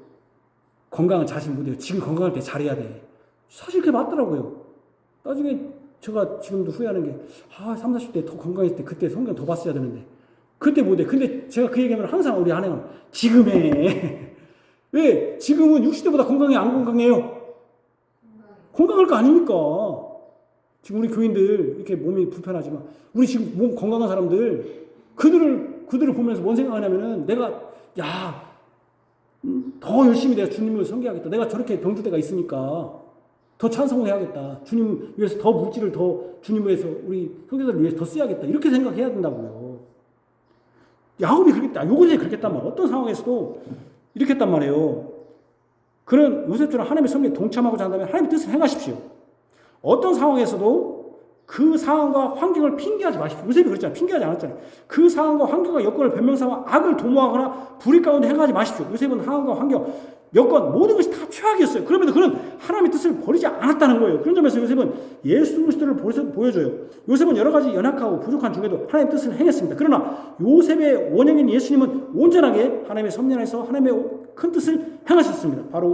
건강은 자신 못해요. 지금 건강할 때 잘해야 돼. 사실 그게 맞더라고요. 나중에 제가 지금도 후회하는 게 30, 40대 더 건강했을 때 그때 성경 더 봤어야 되는데 그때 못해. 근데 제가 그 얘기하면 항상 우리 아내가 지금 해. 왜? 지금은 60대보다 건강해? 안 건강해요? 건강할 거 아닙니까? 지금 우리 교인들 이렇게 몸이 불편하지만 우리 지금 몸 건강한 사람들 그들을 보면서 뭔 생각하냐면은 내가 더 열심히 내가 주님을 섬기하겠다. 내가 저렇게 병들 때가 있으니까 더 찬송을 해야겠다. 주님 위해서 더 물질을 더 주님 위해서 우리 형제들을 위해서 더 써야겠다. 이렇게 생각해야 된다고요. 야곱이 그렇겠다. 요셉이 그렇겠단 말이에요. 어떤 상황에서도 이렇게 했단 말이에요. 그런 요셉처럼 하나님의 섭리에 동참하고자 한다면 하나님의 뜻을 행하십시오. 어떤 상황에서도 그 상황과 환경을 핑계하지 마십시오. 요셉이 그랬잖아요. 핑계하지 않았잖아요. 그 상황과 환경과 여건을 변명삼아 악을 도모하거나 불의 가운데 행하지 마십시오. 요셉은 상황과 환경, 여건 모든 것이 다 최악이었어요. 그럼에도 그는 하나님의 뜻을 버리지 않았다는 거예요. 그런 점에서 요셉은 예수 그리스도를 보여줘요. 요셉은 여러 가지 연약하고 부족한 중에도 하나님의 뜻을 행했습니다. 그러나 요셉의 원형인 예수님은 온전하게 하나님의 섭리 안에서 하나님의 큰 뜻을 행하셨습니다. 바로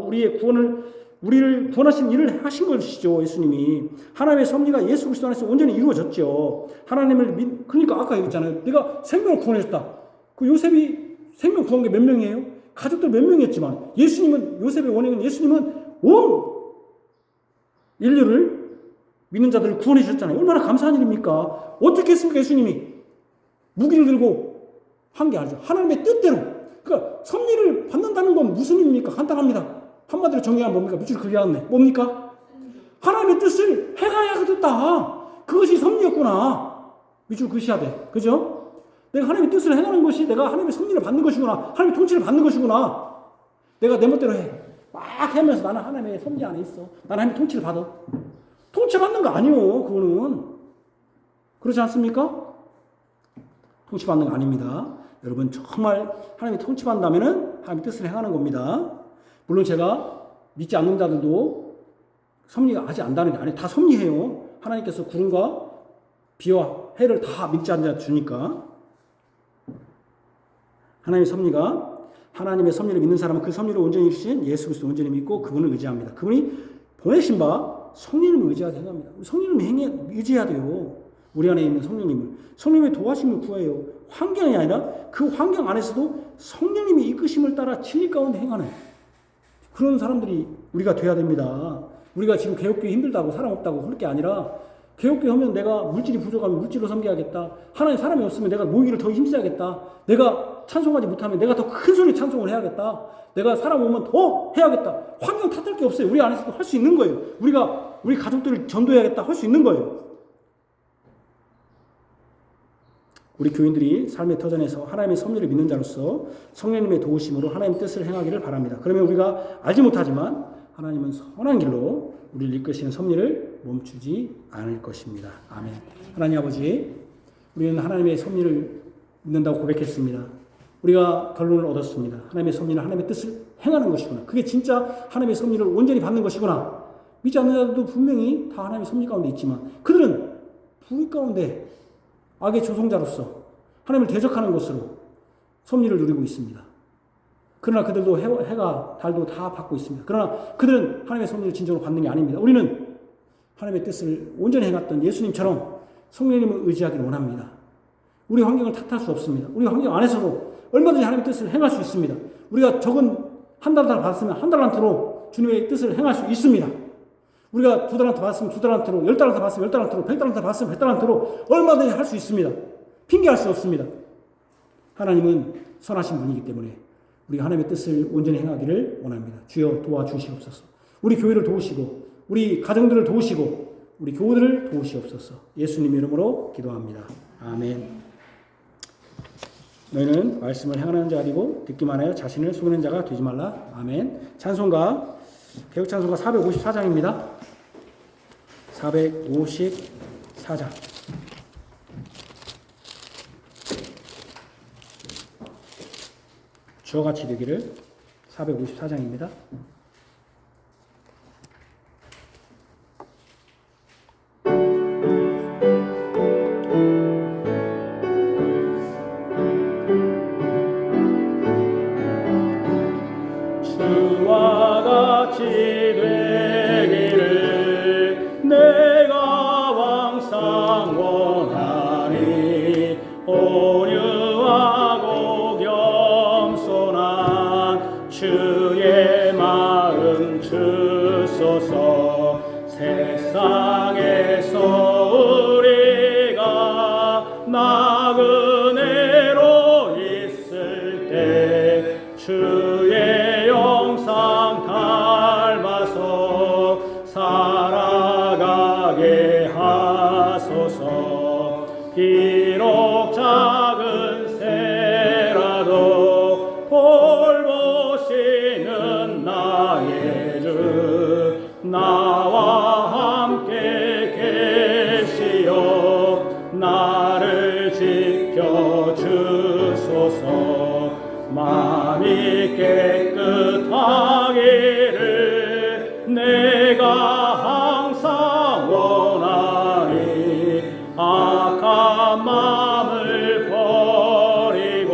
우리를 구원하신 일을 하신 것이죠. 예수님이. 하나님의 섭리가 예수 그리스도 안에서 온전히 이루어졌죠. 그러니까 아까 얘기했잖아요. 내가 생명을 구원해줬다. 그 요셉이 생명 구한 게 몇 명이에요? 가족들 몇 명이었지만 요셉의 원형은 예수님은 온 인류를 믿는 자들을 구원해 주셨잖아요. 얼마나 감사한 일입니까? 어떻게 했습니까? 예수님이 무기를 들고 한 게 아니죠. 하나님의 뜻대로. 그러니까 섭리를 받는다는 건 무슨 일입니까? 간단합니다. 한마디로 정의하면 뭡니까? 밑줄 그려왔네. 뭡니까? 하나님의 뜻을 행하야겠다. 그것이 섭리였구나. 밑줄 그으셔야 돼. 그죠? 내가 하나님의 뜻을 행하는 것이 내가 하나님의 섭리를 받는 것이구나. 하나님의 통치를 받는 것이구나. 내가 내 멋대로 해. 막 하면서 나는 하나님의 섭리 안에 있어. 나는 하나님의 통치를 받아. 통치받는 거 아니요. 그거는. 그렇지 않습니까? 통치받는 거 아닙니다. 여러분 정말 하나님이 통치받는다면 하나님의 뜻을 행하는 겁니다. 물론 제가 믿지 않는 자들도 섭리가 아직 안다는 게 아니에요. 다 섭리해요. 하나님께서 구름과 비와 해를 다 믿지 않는 자 주니까. 하나님의 섭리가 하나님의 섭리를 믿는 사람은 그 섭리를 온전히 이루신 예수 그리스도 온전히 믿고 그분을 의지합니다. 그분이 보내신 바 성령님을 의지하게 행합니다. 성령님을 의지해야 돼요. 우리 안에 있는 성령님의 도와심을 구해요. 환경이 아니라 그 환경 안에서도 성령님이 이끄심을 따라 진리 가운데 행하는 그런 사람들이 우리가 돼야 됩니다. 우리가 지금 개혁교회 힘들다고 사람 없다고 할 게 아니라 개혁교회 하면 내가 물질이 부족하면 물질로 섬겨야겠다. 하나님 사람이 없으면 내가 모이기를 더 힘써야겠다. 내가 찬송하지 못하면 내가 더 큰 소리 찬송을 해야겠다. 내가 사람 오면 더 해야겠다. 환경 탓할 게 없어요. 우리 안에서도 할 수 있는 거예요. 우리 가족들을 전도해야겠다. 할 수 있는 거예요. 우리 교인들이 삶의 터전에서 하나님의 섭리를 믿는 자로서 성령님의 도우심으로 하나님의 뜻을 행하기를 바랍니다. 그러면 우리가 알지 못하지만 하나님은 선한 길로 우리를 이끄시는 섭리를 멈추지 않을 것입니다. 아멘. 하나님 아버지, 우리는 하나님의 섭리를 믿는다고 고백했습니다. 우리가 결론을 얻었습니다. 하나님의 섭리는 하나님의 뜻을 행하는 것이구나. 그게 진짜 하나님의 섭리를 온전히 받는 것이구나. 믿지 않는 자들도 분명히 다 하나님의 섭리 가운데 있지만 그들은 불의 가운데 악의 조종자로서 하나님을 대적하는 것으로 섭리를 누리고 있습니다. 그러나 그들도 해가 달도 다 받고 있습니다. 그러나 그들은 하나님의 섭리를 진정으로 받는 게 아닙니다. 우리는 하나님의 뜻을 온전히 행했던 예수님처럼 성령님을 의지하기를 원합니다. 우리 환경을 탓할 수 없습니다. 우리 환경 안에서도 얼마든지 하나님의 뜻을 행할 수 있습니다. 우리가 적은 한 달란트 받았으면 한 달란트로 주님의 뜻을 행할 수 있습니다. 우리가 2달란트 받았으면 2달란트로, 10달란트 받았으면 10달란트로, 100달란트 받았으면 100달란트로 얼마든지 할 수 있습니다. 핑계할 수 없습니다. 하나님은 선하신 분이기 때문에 우리가 하나님의 뜻을 온전히 행하기를 원합니다. 주여 도와주시옵소서. 우리 교회를 도우시고 우리 가정들을 도우시고 우리 교우들을 도우시옵소서. 예수님 이름으로 기도합니다. 아멘. 너희는 말씀을 행하는 자리고 듣기만 하여 자신을 속이는 자가 되지 말라. 아멘. 찬송가 개혁찬송가 454장입니다. 454장. 주와 같이 되기를. 454장입니다. 주와 같이 되기를 내가 항상 원하니 온유하고 겸손한 주의 마음 주소서. 세상에서 우리가 나그네로 있을 때 주의 영상 닮아서 살아가게 하소서. 비록 작은 새라도 돌보시는 나의 주 나와 함께 계시어 나를 지켜주소서. 마음이 깨끗하기를 내가 항상 원하니 악한 마음을 버리고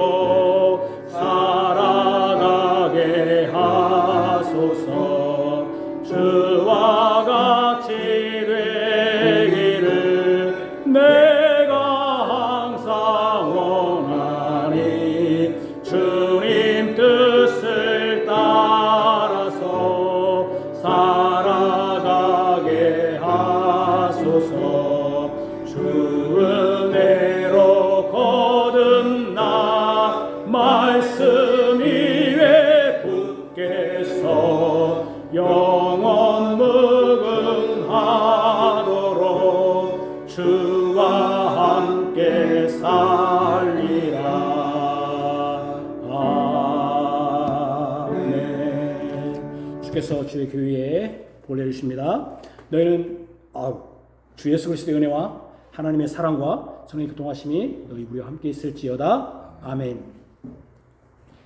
살아가게 하소서. 주와 같이 되기를 내가 항상 원하니 주님 뜻을 따라서 살아가게 하소서. 주 은혜로 거듭나 말씀 위에 굳게서 영원 무궁하도록 주와 함께 살리라. 아멘. 주께서 주의 교회에 보내 주십니다. 너희는 주 예수 그리스도의 은혜와 하나님의 사랑과 성령의 교통하심이 너희 우리와 함께 있을지어다. 아멘.